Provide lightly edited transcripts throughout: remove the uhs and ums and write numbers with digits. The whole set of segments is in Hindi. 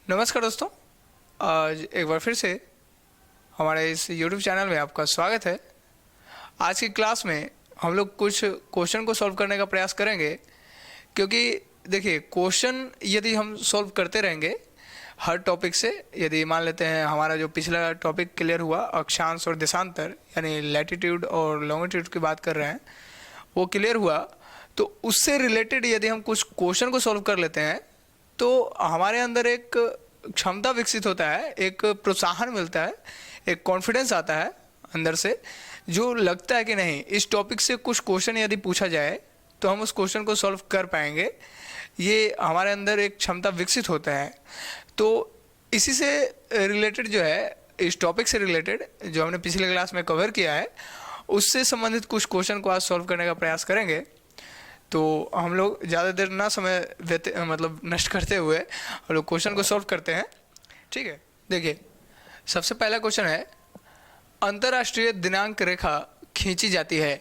नमस्कार दोस्तों, आज एक बार फिर से हमारे इस YouTube चैनल में आपका स्वागत है। आज की क्लास में हम लोग कुछ क्वेश्चन को सॉल्व करने का प्रयास करेंगे, क्योंकि देखिए क्वेश्चन यदि हम सॉल्व करते रहेंगे हर टॉपिक से, यदि मान लेते हैं हमारा जो पिछला टॉपिक क्लियर हुआ अक्षांश और देशांतर यानी लैटिट्यूड और लॉन्गिट्यूड की बात कर रहे हैं, वो क्लियर हुआ, तो उससे रिलेटेड यदि हम कुछ क्वेश्चन को सॉल्व कर लेते हैं तो हमारे अंदर एक क्षमता विकसित होता है, एक प्रोत्साहन मिलता है, एक कॉन्फिडेंस आता है अंदर से, जो लगता है कि नहीं इस टॉपिक से कुछ क्वेश्चन यदि पूछा जाए तो हम उस क्वेश्चन को सॉल्व कर पाएंगे। ये हमारे अंदर एक क्षमता विकसित होता है। तो इसी से रिलेटेड जो है, इस टॉपिक से रिलेटेड जो हमने पिछले क्लास में कवर किया है, उससे संबंधित कुछ क्वेश्चन को आज सॉल्व करने का प्रयास करेंगे। तो हम लोग ज़्यादा देर ना समय नष्ट करते हुए हम लोग क्वेश्चन को सॉल्व करते हैं। ठीक है, देखिए सबसे पहला क्वेश्चन है, अंतर्राष्ट्रीय दिनांक रेखा खींची जाती है।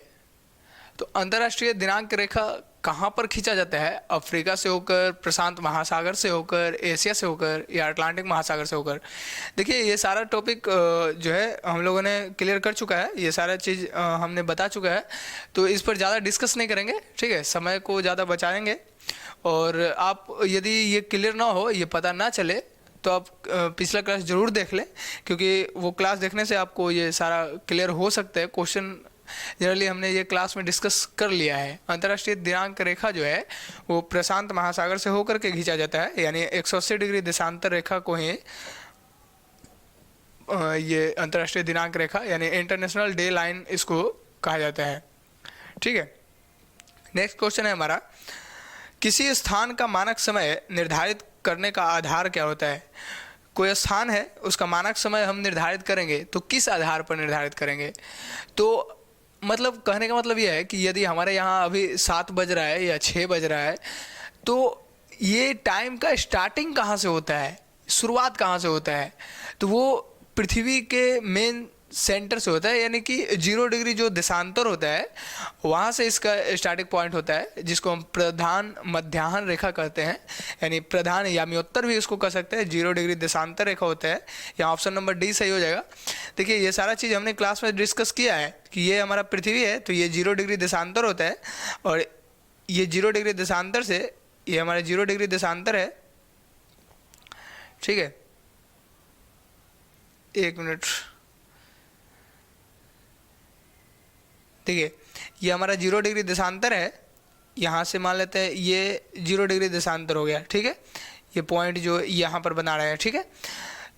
तो अंतर्राष्ट्रीय दिनांक रेखा कहाँ पर खींचा जाता है? अफ्रीका से होकर, प्रशांत महासागर से होकर, एशिया से होकर या अटलांटिक महासागर से होकर? देखिए ये सारा टॉपिक जो है हम लोगों ने क्लियर कर चुका है, ये सारा चीज़ हमने बता चुका है, तो इस पर ज़्यादा डिस्कस नहीं करेंगे। ठीक है, समय को ज़्यादा बचाएंगे। और आप यदि ये क्लियर ना हो, ये पता ना चले, तो आप पिछला क्लास ज़रूर देख लें, क्योंकि वो क्लास देखने से आपको ये सारा क्लियर हो सकता है। क्वेश्चन जनरली हमने ये क्लास में डिस्कस कर लिया है। अंतर्राष्ट्रीय दिनांक रेखा जो है वो प्रशांत महासागर से होकर के खींचा जाता है, यानी 180 डिग्री देशांतर रेखा को ही ये अंतर्राष्ट्रीय दिनांक रेखा यानी इंटरनेशनल डे लाइन इसको कहा जाता है। ठीक है, नेक्स्ट क्वेश्चन है हमारा, किसी स्थान का मानक समय निर्धारित करने का आधार क्या होता है? कोई स्थान है, उसका मानक समय हम निर्धारित करेंगे तो किस आधार पर निर्धारित करेंगे? तो मतलब कहने का मतलब यह है कि यदि हमारे यहाँ अभी 7 बज रहा है या 6 बज रहा है, तो ये टाइम का स्टार्टिंग कहाँ से होता है, शुरुआत कहाँ से होता है? तो वो पृथ्वी के मेन सेंटर से होता है, यानी कि 0 डिग्री जो देशांतर होता है वहाँ से इसका स्टार्टिंग पॉइंट होता है, जिसको हम प्रधान मध्याह्न रेखा कहते हैं, यानी प्रधान याम्योत्तर भी इसको कह सकते हैं। 0 डिग्री देशांतर रेखा होता है। यहाँ ऑप्शन नंबर डी सही हो जाएगा। देखिए ये सारा चीज़ हमने क्लास में डिस्कस किया है कि ये हमारा पृथ्वी है, तो ये 0 डिग्री देशांतर होता है, और ये 0 डिग्री देशांतर से ये हमारा 0 डिग्री देशांतर है। ठीक है, एक मिनट, देखिए ये हमारा 0 डिग्री देशांतर है, यहाँ से मान लेते हैं ये 0 डिग्री देशांतर हो गया। ठीक है, ये पॉइंट जो यहाँ पर बना रहे हैं। ठीक है,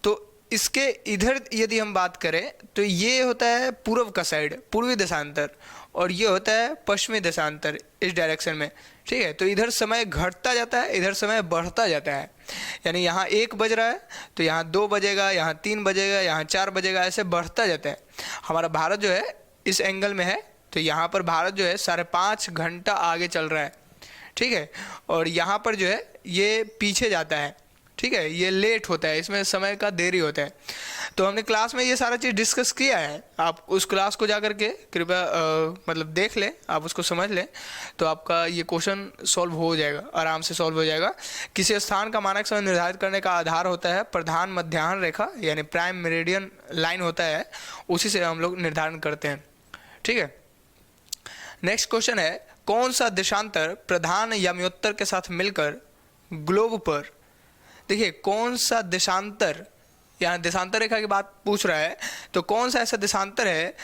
तो इसके इधर यदि हम बात करें तो ये होता है पूर्व का साइड, पूर्वी देशांतर, और ये होता है पश्चिमी देशांतर इस डायरेक्शन में। ठीक है, तो इधर समय घटता जाता है, इधर समय बढ़ता जाता है, यानी यहाँ 1 बज रहा है तो यहाँ 2 बजेगा, यहाँ 3 बजेगा, यहाँ 4 बजेगा, ऐसे बढ़ता जाता है। हमारा भारत जो है इस एंगल में है, तो यहाँ पर भारत जो है 5.5 घंटा आगे चल रहा है। ठीक है, और यहाँ पर जो है ये पीछे जाता है। ठीक है, ये लेट होता है, इसमें समय का देरी होता है। तो हमने क्लास में ये सारा चीज़ डिस्कस किया है, आप उस क्लास को जाकर के कृपया देख लें, आप उसको समझ लें, तो आपका ये क्वेश्चन सॉल्व हो जाएगा, आराम से सॉल्व हो जाएगा। किसी स्थान का मानक समय निर्धारित करने का आधार होता है प्रधान मध्याह्न रेखा, यानी प्राइम मेरिडियन लाइन होता है, उसी से हम लोग निर्धारण करते हैं। ठीक है, नेक्स्ट क्वेश्चन है, कौन सा देशांतर प्रधान याम्योत्तर के साथ मिलकर ग्लोब पर, देखिए कौन सा देशांतर, यहाँ देशांतर रेखा की बात पूछ रहा है, तो कौन सा ऐसा देशांतर है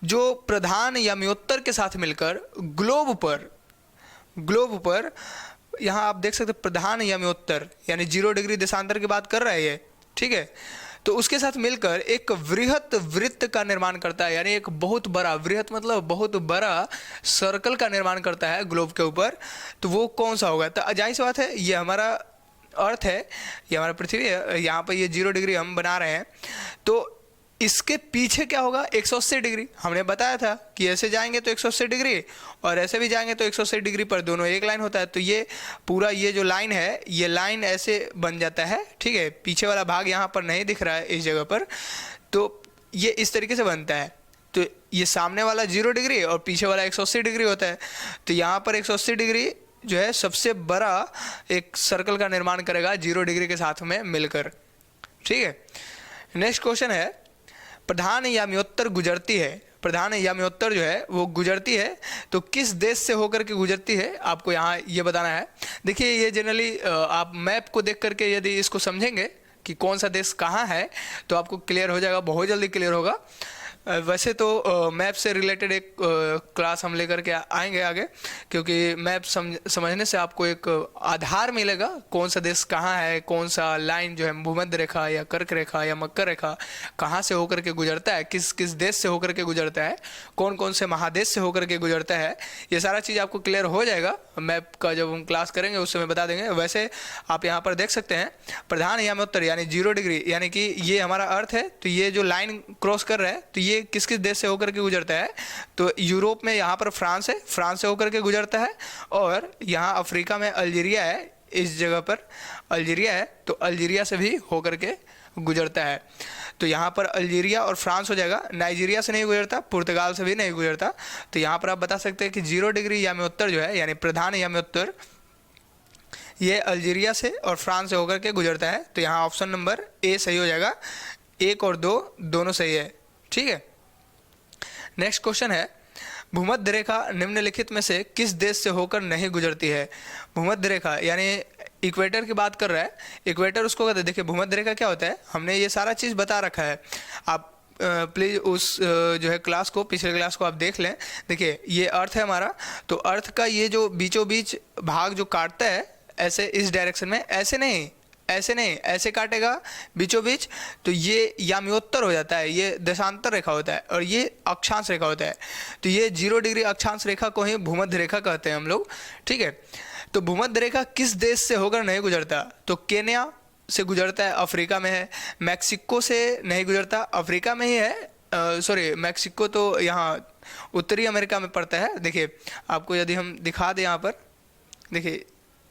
जो प्रधान याम्योत्तर के साथ मिलकर ग्लोब पर, यहाँ आप देख सकते प्रधान याम्योत्तर यानी 0 डिग्री देशांतर की बात कर रहा है ये। ठीक है, तो उसके साथ मिलकर एक वृहत वृत्त का निर्माण करता है, यानी एक बहुत बड़ा, वृहत मतलब बहुत बड़ा सर्कल का निर्माण करता है ग्लोब के ऊपर। तो वो कौन सा होगा? तो जाहिर सी बात है ये हमारा अर्थ है, ये हमारा पृथ्वी है, यहाँ पर ये 0 डिग्री हम बना रहे हैं, तो इसके पीछे क्या होगा? 180 डिग्री। हमने बताया था कि ऐसे जाएंगे तो 180 डिग्री और ऐसे भी जाएंगे तो 180 डिग्री पर दोनों एक लाइन होता है। तो ये पूरा ये जो लाइन है, ये लाइन ऐसे बन जाता है। ठीक है, पीछे वाला भाग यहाँ पर नहीं दिख रहा है इस जगह पर, तो ये इस तरीके से बनता है। तो ये सामने वाला 0 डिग्री और पीछे वाला 180 डिग्री होता है। तो यहाँ पर 180 डिग्री जो है सबसे बड़ा एक सर्कल का निर्माण करेगा 0 डिग्री के साथ में मिलकर। ठीक है, नेक्स्ट क्वेश्चन है, प्रधान याम्योत्तर गुजरती है, प्रधान याम्योत्तर जो है वो गुजरती है तो किस देश से होकर के गुजरती है, आपको यहाँ ये बताना है। देखिए ये जनरली आप मैप को देख करके यदि इसको समझेंगे कि कौन सा देश कहाँ है तो आपको क्लियर हो जाएगा, बहुत जल्दी क्लियर होगा। वैसे तो मैप से रिलेटेड एक क्लास हम लेकर के आएंगे आगे, क्योंकि मैप समझने से आपको एक आधार मिलेगा कौन सा देश कहाँ है, कौन सा लाइन जो है भूमध्य रेखा या कर्क रेखा या मकर रेखा कहाँ से होकर के गुजरता है, किस किस देश से होकर के गुजरता है, कौन कौन से महादेश से होकर के गुजरता है, ये सारा चीज़ आपको क्लियर हो जाएगा मैप का जब हम क्लास करेंगे उस समय बता देंगे। वैसे आप यहाँ पर देख सकते हैं प्रधान याम्योत्तर यानी 0 डिग्री, यानी कि ये हमारा अर्थ है, तो ये जो लाइन क्रॉस कर रहा है तो ये किस किस देश से होकर के गुजरता है, तो यूरोप में यहाँ पर फ्रांस है, फ्रांस से होकर के गुजरता है, और यहाँ अफ्रीका में अल्जीरिया है, इस जगह पर अल्जीरिया है तो अल्जीरिया से भी होकर के गुजरता है। तो यहाँ पर अल्जीरिया और फ्रांस हो जाएगा, नाइजीरिया से नहीं गुजरता, पुर्तगाल से भी नहीं गुजरता। तो यहाँ पर आप बता सकते हैं कि 0 डिग्री याम्योत्तर जो है यानी प्रधान याम्योत्तर ये अल्जीरिया से और फ्रांस से होकर के गुजरता है। तो यहाँ ऑप्शन नंबर ए सही हो जाएगा, 1 और 2 दोनों सही है। ठीक है, नेक्स्ट क्वेश्चन है, भूमध्य रेखा निम्नलिखित में से किस देश से होकर नहीं गुजरती है। भूमध्य रेखा यानी इक्वेटर की बात कर रहा है, इक्वेटर उसको कहते हैं। देखिए भूमध्य रेखा क्या होता है, हमने ये सारा चीज़ बता रखा है, आप प्लीज़ उस जो है क्लास को, पिछले क्लास को आप देख लें। देखिए ये अर्थ है हमारा, तो अर्थ का ये जो बीचों बीच भाग जो काटता है ऐसे इस डायरेक्शन में, ऐसे नहीं ऐसे नहीं, ऐसे काटेगा बीचों बीच, तो ये याम्योत्तर हो जाता है, ये देशांतर रेखा होता है और ये अक्षांश रेखा होता है। तो ये 0 डिग्री अक्षांश रेखा को ही भूमध्य रेखा कहते हैं हम लोग। ठीक है, तो भूमध्य रेखा किस देश से होकर नहीं गुजरता, तो केन्या से गुजरता है, अफ्रीका में है। मैक्सिको से नहीं गुजरता, अफ्रीका में ही है, सॉरी मैक्सिको तो यहाँ उत्तरी अमेरिका में पड़ता है। देखिए आपको यदि हम दिखा दें यहाँ पर, देखिए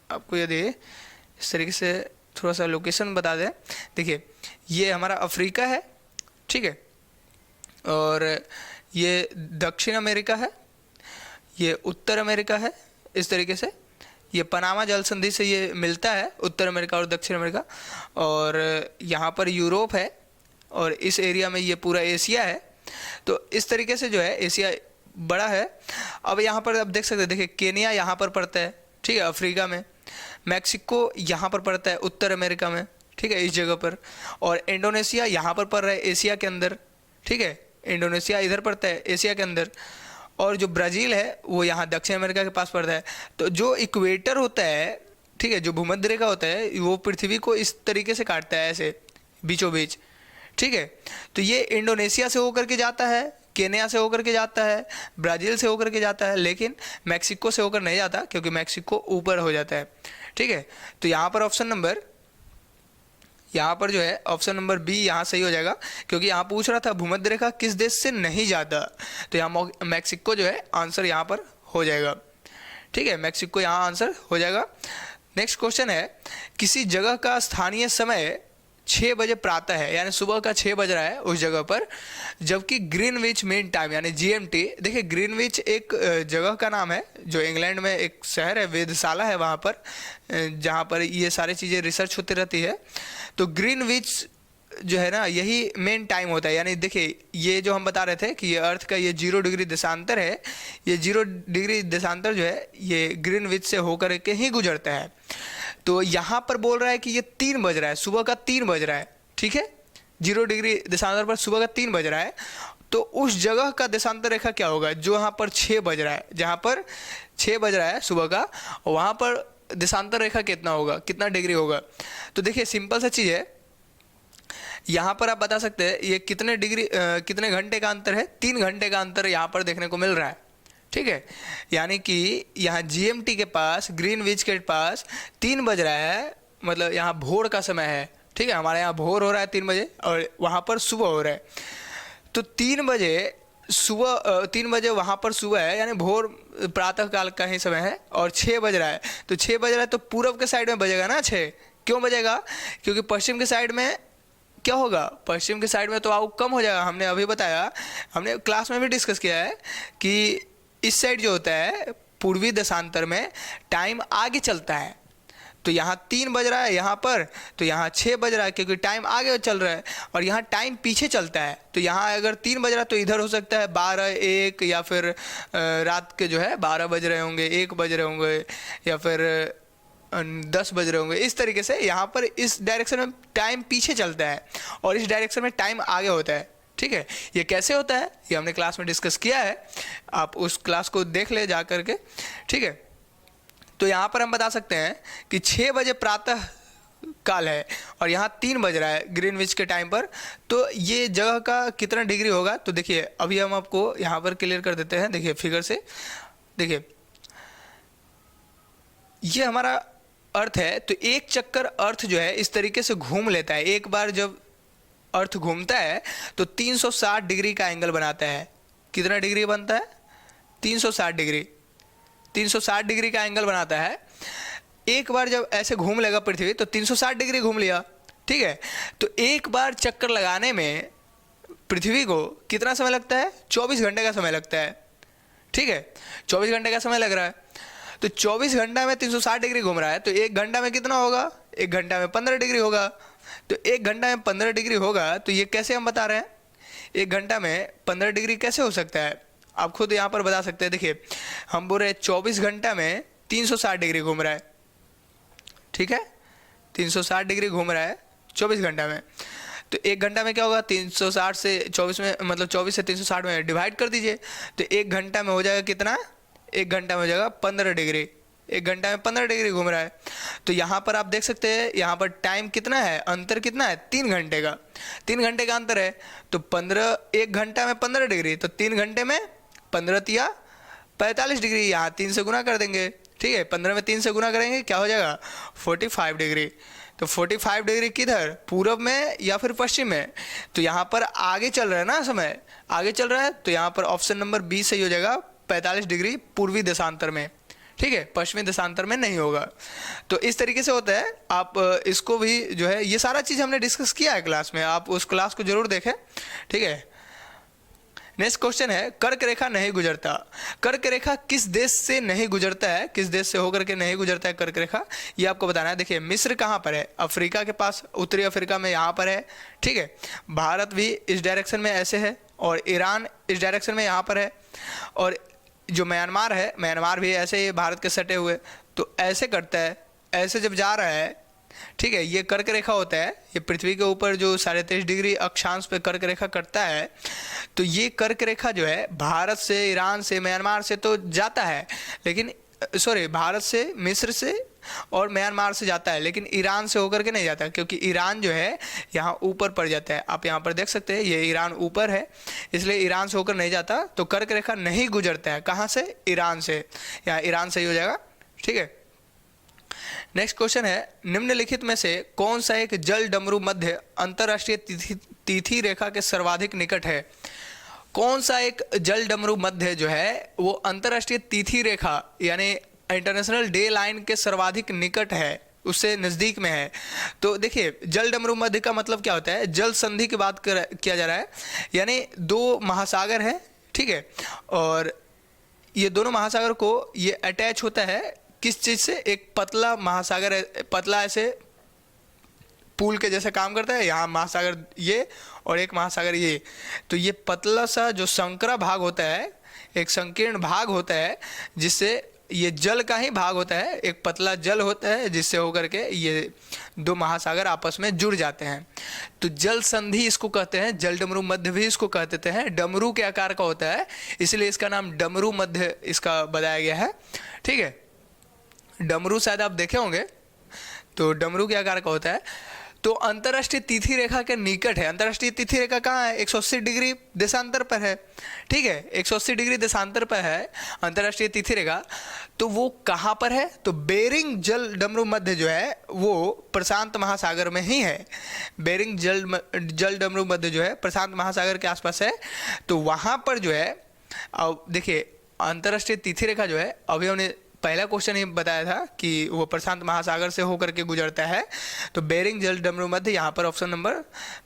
आपको यदि इस तरीके से थोड़ा सा लोकेशन बता दें, देखिए ये हमारा अफ्रीका है, ठीक है, और ये दक्षिण अमेरिका है, ये उत्तर अमेरिका है, इस तरीके से ये पनामा जल संधि से ये मिलता है उत्तर अमेरिका और दक्षिण अमेरिका, और यहाँ पर यूरोप है, और इस एरिया में ये पूरा एशिया है। तो इस तरीके से जो है एशिया बड़ा है। अब यहाँ पर आप देख सकते हैं, देखिए केन्या यहाँ पर पड़ता है, ठीक है, अफ्रीका में। मैक्सिको यहाँ पर पड़ता है उत्तर अमेरिका में, ठीक है, इस जगह पर। और इंडोनेशिया यहाँ पर पड़ रहा है एशिया के अंदर, ठीक है, इंडोनेशिया इधर पड़ता है एशिया के अंदर। और जो ब्राज़ील है वो यहाँ दक्षिण अमेरिका के पास पड़ता है। तो जो इक्वेटर होता है, ठीक है, जो भूमध्य रेखा होता है वो पृथ्वी को इस तरीके से काटता है, ऐसे बीचों बीच, ठीक है। तो ये इंडोनेशिया से होकर के जाता है, केन्या से होकर के जाता है, ब्राज़ील से होकर के जाता है, लेकिन मैक्सिको से होकर नहीं जाता क्योंकि मैक्सिको ऊपर हो जाता है, ठीक है। तो यहाँ पर ऑप्शन नंबर, यहाँ पर जो है ऑप्शन नंबर बी यहाँ सही हो जाएगा, क्योंकि यहाँ पूछ रहा था भूमध्य रेखा किस देश से नहीं जाता, तो यहाँ मैक्सिको जो है आंसर यहाँ पर हो जाएगा, ठीक है, मैक्सिको यहाँ आंसर हो जाएगा। नेक्स्ट क्वेश्चन है, किसी जगह का स्थानीय समय 6 बजे प्रातः है, यानी सुबह का 6 बज रहा है उस जगह पर, जबकि ग्रीनविच मीन टाइम यानी GMT। देखिए ग्रीनविच एक जगह का नाम है जो इंग्लैंड में एक शहर है, वेधशाला है वहाँ पर, जहाँ पर ये सारी चीज़ें रिसर्च होती रहती है। तो ग्रीनविच जो है ना, यही मेन टाइम होता है। यानी देखिए ये जो हम बता रहे थे कि ये अर्थ का ये 0 डिग्री देशांतर है, ये 0 डिग्री देशांतर जो है ये ग्रीनविच से होकर के ही गुजरता है। तो यहाँ पर बोल रहा है कि ये 3 बज रहा है, सुबह का 3 बज रहा है, ठीक है, 0 डिग्री देशांतर पर सुबह का 3 बज रहा है। तो उस जगह का देशांतर रेखा क्या होगा जो यहाँ पर 6 बज रहा है, जहाँ पर 6 बज रहा है सुबह का, वहाँ पर देशांतर रेखा कितना होगा, कितना डिग्री होगा। तो देखिए सिंपल सा चीज़ है, यहाँ पर आप बता सकते हैं ये कितने डिग्री कितने घंटे का अंतर है, 3 घंटे का अंतर यहाँ पर देखने को मिल रहा है, ठीक है। यानी कि यहाँ GMT के पास, ग्रीनविच के पास 3 बज रहा है, मतलब यहाँ भोर का समय है, ठीक है, हमारे यहाँ भोर हो रहा है 3 बजे और वहाँ पर सुबह हो रहा है। तो 3 बजे सुबह, 3 बजे वहाँ पर सुबह है, यानी भोर प्रातः काल का ही समय है, और 6 बज रहा है। तो 6 बज रहा है तो पूर्व के साइड में बजेगा ना 6, क्यों बजेगा, क्योंकि पश्चिम के साइड में क्या होगा, पश्चिम के साइड में तो वायु कम हो जाएगा। हमने अभी बताया, हमने क्लास में भी डिस्कस किया है कि इस साइड जो होता है पूर्वी देशांतर में टाइम आगे चलता है। तो यहाँ 3 बज रहा है यहाँ पर, तो यहाँ 6 बज रहा है क्योंकि टाइम आगे चल रहा है, और यहाँ टाइम पीछे चलता है। तो यहाँ अगर 3 बज रहा है तो इधर हो सकता है 12, 1, या फिर रात के जो है 12 बज रहे होंगे, 1 बज रहे होंगे, या फिर 10 बज रहे होंगे। इस तरीके से यहाँ पर इस डायरेक्शन में टाइम पीछे चलता है और इस डायरेक्शन में टाइम आगे होता है। ठीक है, ये कैसे होता है ये हमने क्लास में डिस्कस किया है, आप उस क्लास को देख ले जा करके। ठीक है, तो यहाँ पर हम बता सकते हैं कि 6 बजे प्रातः काल है और यहाँ 3 बज रहा है ग्रीनविच के टाइम पर। तो ये जगह का कितना डिग्री होगा, तो देखिए अभी हम आपको यहाँ पर क्लियर कर देते हैं। देखिए फिगर से, देखिए ये हमारा अर्थ है। तो एक चक्कर अर्थ जो है इस तरीके से घूम लेता है। एक बार जब अर्थ घूमता है तो 360 डिग्री का एंगल बनाता है। कितना डिग्री बनता है, 360 डिग्री, 360 डिग्री का एंगल बनाता है। एक बार जब ऐसे घूम लेगा पृथ्वी तो 360 डिग्री घूम लिया। ठीक है, तो एक बार चक्कर लगाने में पृथ्वी को कितना समय लगता है, 24 घंटे का समय लगता है। ठीक है, 24 घंटे का समय लग रहा है। तो 24 घंटा में 360 डिग्री घूम रहा है, तो 1 घंटा में कितना होगा, 1 घंटा में 15 डिग्री होगा। तो 1 घंटा में 15 डिग्री होगा, तो ये कैसे हम बता रहे हैं, 1 घंटा में 15 डिग्री कैसे हो सकता है, आप खुद यहाँ पर बता सकते हैं। देखिए हम बोल रहे हैं 24 घंटा में 360 डिग्री घूम रहा है। ठीक है, 360 डिग्री घूम रहा है 24 घंटा में। तो 1 घंटा में क्या होगा, 360 से 24 में, मतलब 24 से 360 में डिवाइड कर दीजिए, तो 1 घंटा में हो जाएगा कितना, 1 घंटा में हो जाएगा 15 डिग्री। 1 घंटा में 15 डिग्री घूम रहा है। तो यहाँ पर आप देख सकते हैं, यहाँ पर टाइम कितना है, अंतर कितना है, 3 घंटे का, 3 घंटे का अंतर है। तो 1 घंटा में 15 डिग्री, तो 3 घंटे में 15 तिया 45 डिग्री, यहाँ 3 से गुना कर देंगे। ठीक है, 15 में 3 से गुना करेंगे, क्या हो जाएगा 45 डिग्री। तो 45 डिग्री किधर, पूरब में या फिर पश्चिम में। तो यहाँ पर आगे चल रहा है ना, समय आगे चल रहा है, तो यहाँ पर ऑप्शन नंबर बी सही हो जाएगा, 45 डिग्री पूर्वी देशांतर में। ठीक है, पश्चिमी देशांतर में नहीं होगा। तो इस तरीके से होता है। आप इसको भी जो है, ये सारा चीज़ हमने डिस्कस किया है क्लास में, आप उस क्लास को जरूर देखें। ठीक है, नेक्स्ट क्वेश्चन है, कर्क रेखा नहीं गुजरता। कर्क रेखा किस देश से नहीं गुजरता है, किस देश से होकर के नहीं गुजरता है कर्क रेखा, ये आपको बताना है। देखिए मिस्र कहाँ पर है, अफ्रीका के पास, उत्तरी अफ्रीका में यहाँ पर है। ठीक है, भारत भी इस डायरेक्शन में ऐसे है, और ईरान इस डायरेक्शन में यहाँ पर है, और जो म्यांमार है, म्यांमार भी ऐसे ही भारत के सटे हुए। तो ऐसे करता है, ऐसे जब जा रहा है। ठीक है, ये कर्क रेखा होता है, ये पृथ्वी के ऊपर जो 23.5 डिग्री अक्षांश पे कर्क रेखा कटता है। तो ये कर्क रेखा जो है भारत से, ईरान से, म्यांमार से तो जाता है, लेकिन सॉरी भारत से, मिस्र से और म्यांमार से जाता है, लेकिन ईरान से होकर के नहीं जाता, क्योंकि ईरान जो है यहाँ ऊपर पड़ जाता है। आप यहाँ पर देख सकते हैं, ये ईरान ऊपर है, इसलिए ईरान से होकर नहीं जाता। तो कर्क रेखा नहीं गुजरता है, कहाँ से, ईरान से। यहाँ ईरान सही हो जाएगा। ठीक है, नेक्स्ट क्वेश्चन है, निम्नलिखित में से कौन सा एक जल डमरू मध्य अंतरराष्ट्रीय तिथि रेखा के सर्वाधिक निकट है। कौन सा एक जल डमरू मध्य जो है वो अंतरराष्ट्रीय तिथि रेखा यानी इंटरनेशनल डे लाइन के सर्वाधिक निकट है, उससे नज़दीक में है। तो देखिए जल डमरू मध्य का मतलब क्या होता है, जल संधि की बात किया जा रहा है, यानी 2 महासागर है। ठीक है, और ये दोनों महासागर को ये अटैच होता है किस चीज़ से, एक पतला महासागर, पतला ऐसे पुल के जैसे काम करता है। यहाँ महासागर ये और एक महासागर ये, तो ये पतला सा जो संकरा भाग होता है, एक संकीर्ण भाग होता है, जिससे ये जल का ही भाग होता है, एक पतला जल होता है, जिससे होकर के ये 2 महासागर आपस में जुड़ जाते हैं। तो जल संधि इसको कहते हैं, जल डमरू मध्य भी इसको कह देते हैं। डमरू के आकार का होता है, इसलिए इसका नाम डमरू मध्य इसका बताया गया है। ठीक है, डमरू शायद आप देखे होंगे, तो डमरू के आकार का होता है। तो अंतर्राष्ट्रीय तिथि रेखा के निकट है। अंतर्राष्ट्रीय तिथि रेखा कहाँ है, 180 डिग्री देशांतर पर है। ठीक है, 180 डिग्री देशांतर पर है अंतर्राष्ट्रीय तिथि रेखा। तो वो कहाँ पर है, तो बेरिंग जल डमरू मध्य जो है वो प्रशांत महासागर में ही है। बेरिंग जल डमरू मध्य जो है प्रशांत महासागर के आसपास है। तो वहाँ पर जो है, अब देखिए अंतर्राष्ट्रीय तिथि रेखा जो है, अभी हमने पहला क्वेश्चन ये बताया था कि वो प्रशांत महासागर से होकर के गुजरता है, तो बेरिंग जल डमरू मध्य, यहाँ पर ऑप्शन नंबर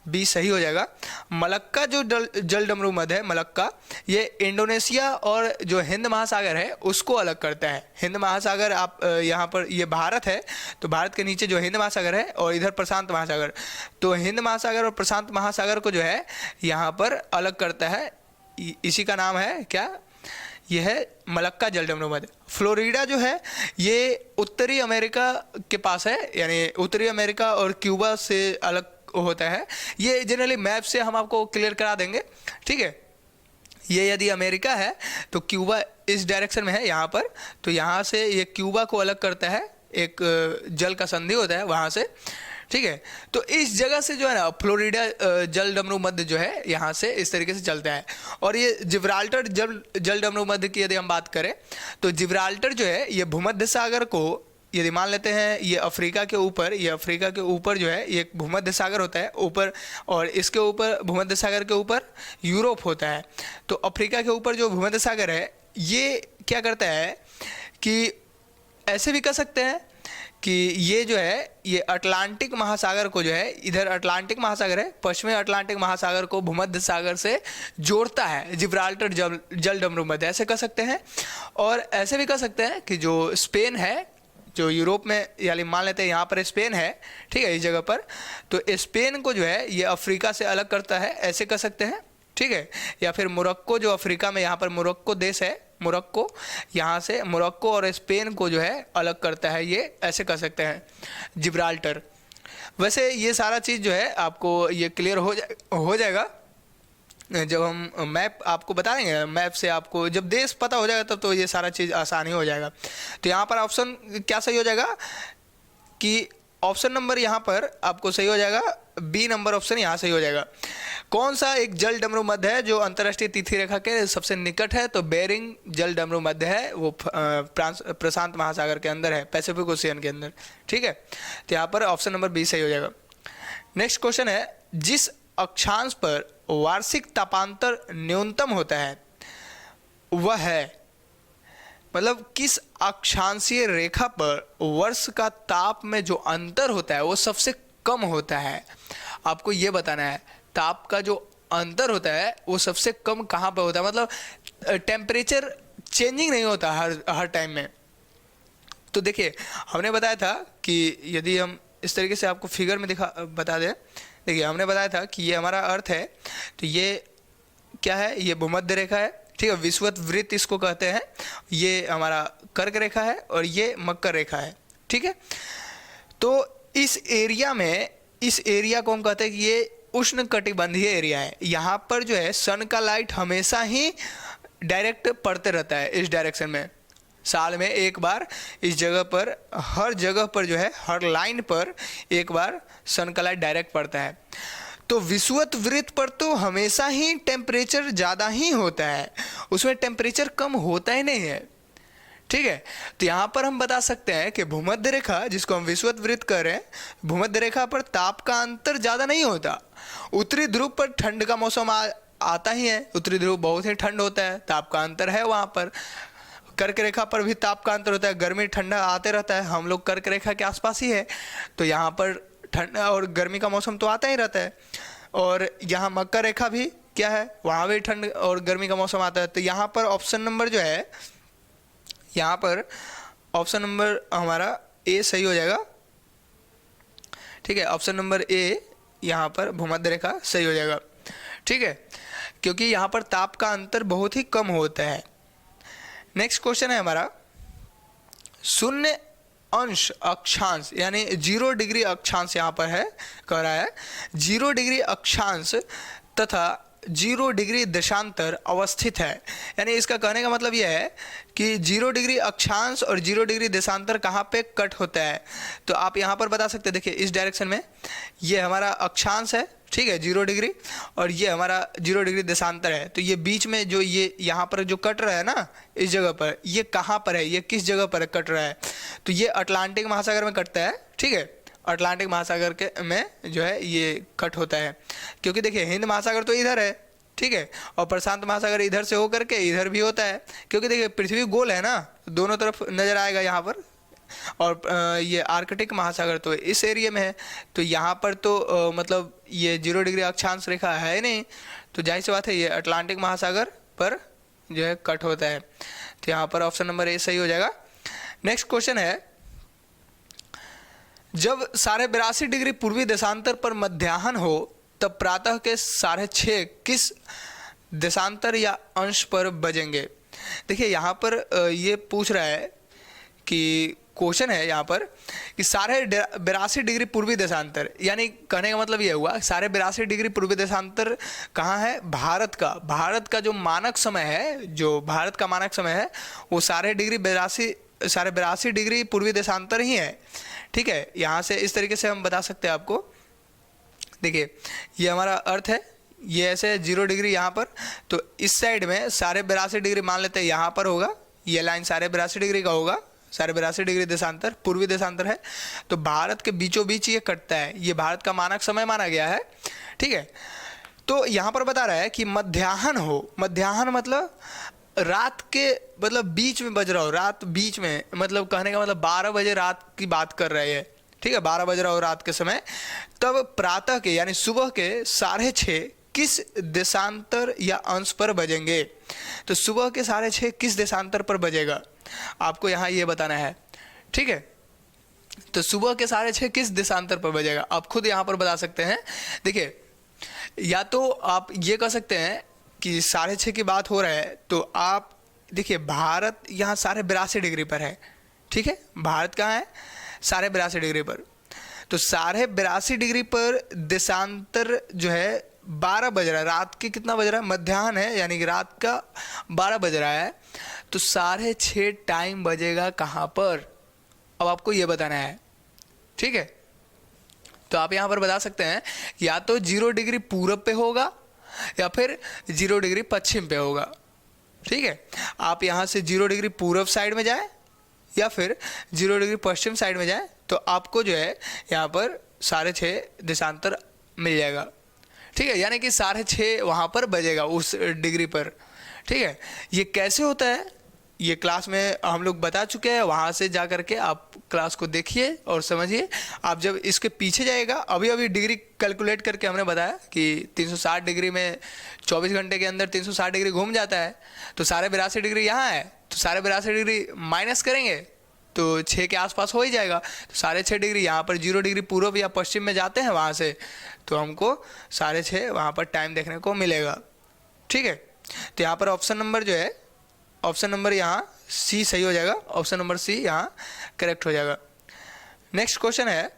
बी सही हो जाएगा। मलक्का जो जल डमरू मध्य है, मलक्का, ये इंडोनेशिया और जो हिंद महासागर है उसको अलग करता है। हिंद महासागर आप यहाँ पर ये भारत है, तो भारत के नीचे जो हिंद महासागर है और इधर प्रशांत महासागर, तो हिंद महासागर और प्रशांत महासागर को जो है यहाँ पर अलग करता है। इसी का नाम है क्या, यह है मलक्का जल डमरू मध्य। फ्लोरिडा जो है ये उत्तरी अमेरिका के पास है, यानी उत्तरी अमेरिका और क्यूबा से अलग होता है। ये जनरली मैप से हम आपको क्लियर करा देंगे, ठीक है। ये यदि अमेरिका है तो क्यूबा इस डायरेक्शन में है यहाँ पर, तो यहाँ से ये क्यूबा को अलग करता है, एक जल का संधि होता है वहाँ से, ठीक है। तो इस जगह से जो है ना फ्लोरिडा जल डमरू मध्य जो है यहाँ से इस तरीके से चलता है। और ये जिब्राल्टर जल डमरू मध्य की यदि हम बात करें तो जिब्राल्टर जो है ये भूमध्य सागर को यदि मान लेते हैं, ये अफ्रीका के ऊपर, ये अफ्रीका के ऊपर जो है ये भूमध्य सागर होता है ऊपर, और इसके ऊपर भूमध्य सागर के ऊपर यूरोप होता है। तो अफ्रीका के ऊपर जो भूमध्य सागर है ये क्या करता है कि ऐसे भी कह सकते हैं कि ये जो है ये अटलांटिक महासागर को जो है, इधर अटलांटिक महासागर है, पश्चिमी अटलांटिक महासागर को भूमध्य सागर से जोड़ता है, जिब्राल्टर जल डमरू मध्य, ऐसे कह सकते हैं। और ऐसे भी कह सकते हैं कि जो स्पेन है, जो यूरोप में, यानी मान लेते हैं यहाँ पर स्पेन है, ठीक है, इस जगह पर, तो स्पेन को जो है ये अफ्रीका से अलग करता है, ऐसे कह सकते हैं, ठीक है। या फिर मोरक्को जो अफ्रीका में, यहाँ पर मोरक्को देश है, मोरक्को, यहाँ से मोरक्को और स्पेन को जो है अलग करता है, ये ऐसे कह सकते हैं जिब्राल्टर। वैसे ये सारा चीज़ जो है आपको ये क्लियर हो जाएगा जब हम मैप आपको बताएंगे। मैप से आपको जब देश पता हो जाएगा तब तो ये सारा चीज़ आसानी हो जाएगा। तो यहाँ पर ऑप्शन क्या सही हो जाएगा कि ऑप्शन नंबर यहाँ पर आपको सही हो जाएगा, बी नंबर ऑप्शन यहाँ सही हो जाएगा। कौन सा एक जल डमरू मध्य है जो अंतर्राष्ट्रीय तिथि रेखा के सबसे निकट है, तो बेरिंग जल डमरू मध्य है, वो प्रशांत महासागर के अंदर है, पैसिफिक ओशियन के अंदर, ठीक है। तो यहाँ पर ऑप्शन नंबर बी सही हो जाएगा। नेक्स्ट क्वेश्चन है, जिस अक्षांश पर वार्षिक तापांतर न्यूनतम होता है वह है, मतलब किस अक्षांशीय रेखा पर वर्ष का ताप में जो अंतर होता है वो सबसे कम होता है। आपको ये बताना है ताप का जो अंतर होता है वो सबसे कम कहाँ पर होता है, मतलब टेम्परेचर चेंजिंग नहीं होता हर टाइम में। तो देखिए हमने बताया था कि यदि हम इस तरीके से आपको फिगर में बता दें, देखिए हमने बताया था कि ये हमारा अर्थ है, तो ये क्या है, ये भूमध्य रेखा है, ठीक है, विषुवत वृत्त इसको कहते हैं, ये हमारा कर्क रेखा है और ये मकर रेखा है, ठीक है। तो इस एरिया में, इस एरिया को हम कहते हैं कि ये उष्ण कटिबंधीय एरिया है। यहाँ पर जो है सन का लाइट हमेशा ही डायरेक्ट पड़ते रहता है इस डायरेक्शन में, साल में एक बार इस जगह पर, हर जगह पर जो है, हर लाइन पर एक बार सन का लाइट डायरेक्ट पड़ता है। तो विषुवत वृत्त पर तो हमेशा ही टेम्परेचर ज़्यादा ही होता है, उसमें टेम्परेचर कम होता ही नहीं है, ठीक है। तो यहाँ पर हम बता सकते हैं कि भूमध्य रेखा, जिसको हम विषुवत वृत्त कह रहे हैं, भूमध्य रेखा पर ताप का अंतर ज़्यादा नहीं होता। उत्तरी ध्रुव पर ठंड का मौसम आता ही है, उत्तरी ध्रुव बहुत ही ठंड होता है, ताप का अंतर है वहाँ पर। कर्क रेखा पर भी ताप का अंतर होता है, गर्मी ठंडा आते रहता है, हम लोग कर्क रेखा के आसपास ही है, तो यहाँ पर ठंड और गर्मी का मौसम तो आता ही रहता है। और यहाँ मकर रेखा भी क्या है, वहाँ भी ठंड और गर्मी का मौसम आता है। तो यहाँ पर ऑप्शन नंबर जो है, यहाँ पर ऑप्शन नंबर हमारा ए सही हो जाएगा, ठीक है। ऑप्शन नंबर ए यहाँ पर भूमध्य रेखा सही हो जाएगा, ठीक है, क्योंकि यहाँ पर ताप का अंतर बहुत ही कम होता है। नेक्स्ट क्वेश्चन है हमारा, शून्य अंश अक्षांश यानी 0 डिग्री अक्षांश यहाँ पर है, कह रहा है 0 डिग्री अक्षांश तथा 0 डिग्री देशांतर अवस्थित है। यानी इसका कहने का मतलब यह है कि 0 डिग्री अक्षांश और 0 डिग्री देशांतर कहाँ पे कट होता है। तो आप यहाँ पर बता सकते हैं, देखिए इस डायरेक्शन में ये हमारा अक्षांश है, ठीक है, 0 डिग्री, और ये हमारा 0 डिग्री देशांतर है। तो ये बीच में जो ये यहाँ पर जो कट रहा है ना, इस जगह पर, ये कहाँ पर है, ये किस जगह पर कट रहा है, तो ये अटलांटिक महासागर में कटता है, ठीक है, अटलांटिक महासागर के में जो है ये कट होता है। क्योंकि देखिए हिंद महासागर तो इधर है, ठीक है, और प्रशांत महासागर इधर से होकर के इधर भी होता है, क्योंकि देखिए पृथ्वी गोल है ना, दोनों तरफ नजर आएगा यहाँ पर। और ये आर्कटिक महासागर तो इस एरिया में है, तो यहाँ पर तो मतलब ये 0 डिग्री अक्षांश रेखा है नहीं, तो जाहिर सी बात है ये अटलांटिक महासागर पर जो है कट होता है। तो यहाँ पर ऑप्शन नंबर ए सही हो जाएगा। नेक्स्ट क्वेश्चन है, जब 82.5 डिग्री पूर्वी देशांतर पर मध्याह्न हो तब प्रातः के 6:30 किस देशांतर या अंश पर बजेंगे। देखिए यहाँ पर ये पूछ रहा है कि क्वेश्चन है यहाँ पर कि 82.5 डिग्री पूर्वी देशांतर, यानी कहने का मतलब ये हुआ 82.5 डिग्री पूर्वी देशांतर कहाँ है, भारत का। भारत का जो मानक समय है, जो भारत का मानक समय है वो 82.5 डिग्री पूर्वी देशांतर ही है, ठीक है। यहाँ से इस तरीके से हम बता सकते हैं आपको। देखिए ये हमारा अर्थ है, ये ऐसे 0 डिग्री यहाँ पर, तो इस साइड में 82.5 डिग्री मान लेते हैं यहाँ पर होगा, ये लाइन 82.5 डिग्री का होगा, 82.5 डिग्री देशांतर पूर्वी देशांतर है, तो भारत के बीचों बीच ये कटता है, ये भारत का मानक समय माना गया है, ठीक है। तो यहाँ पर बता रहा है कि मध्याह्न हो, मध्याह्न मतलब रात के मतलब बीच में बज रहा हो, रात बीच में, मतलब कहने का मतलब 12 बजे रात की बात कर रहे हैं, ठीक है, 12 बज रहा हो रात के समय, तब प्रातः के यानी सुबह के 6:30 किस देशांतर या अंश पर बजेंगे। तो सुबह के 6:30 किस देशांतर पर बजेगा, आपको यहाँ ये बताना है, ठीक है। तो सुबह के 6:30 किस देशांतर पर बजेगा, आप खुद यहाँ पर बता सकते हैं। देखिए या तो आप ये कह सकते हैं कि 6:30 की बात हो रहा है, तो आप देखिए भारत यहाँ 82.5 डिग्री पर है, ठीक है, भारत कहाँ है 82.5 डिग्री पर, तो 82.5 डिग्री पर देशांतर जो है 12 बज रहा है, रात के कितना बज रहा है, मध्याह्न है, यानी कि रात का 12 बज रहा है, तो 6:30 टाइम बजेगा कहाँ पर, अब आपको ये बताना है, ठीक है। तो आप यहाँ पर बता सकते हैं या तो 0 डिग्री पूरब पे होगा या फिर 0 डिग्री पश्चिम पे होगा, ठीक है। आप यहाँ से 0 डिग्री पूरब साइड में जाए या फिर 0 डिग्री पश्चिम साइड में जाए, तो आपको जो है यहाँ पर 6:30 देशांतर मिल जाएगा, ठीक है, यानी कि 6:30 वहाँ पर बजेगा उस डिग्री पर, ठीक है। ये कैसे होता है ये क्लास में हम लोग बता चुके हैं, वहाँ से जा करके आप क्लास को देखिए और समझिए। आप जब इसके पीछे जाएगा, अभी अभी डिग्री कैलकुलेट करके हमने बताया कि 360 डिग्री में 24 घंटे के अंदर 360 डिग्री घूम जाता है, तो 82.5 डिग्री यहाँ है, तो 82.5 डिग्री माइनस करेंगे तो 6 के आसपास हो ही जाएगा, तो 6.5 डिग्री यहाँ पर 0 डिग्री पूर्व या पश्चिम में जाते हैं वहाँ से, तो हमको 6:30 वहाँ पर टाइम देखने को मिलेगा, ठीक है। तो यहाँ पर ऑप्शन नंबर जो है, ऑप्शन नंबर यहाँ सी सही हो जाएगा, ऑप्शन नंबर सी यहाँ करेक्ट हो जाएगा। नेक्स्ट क्वेश्चन है,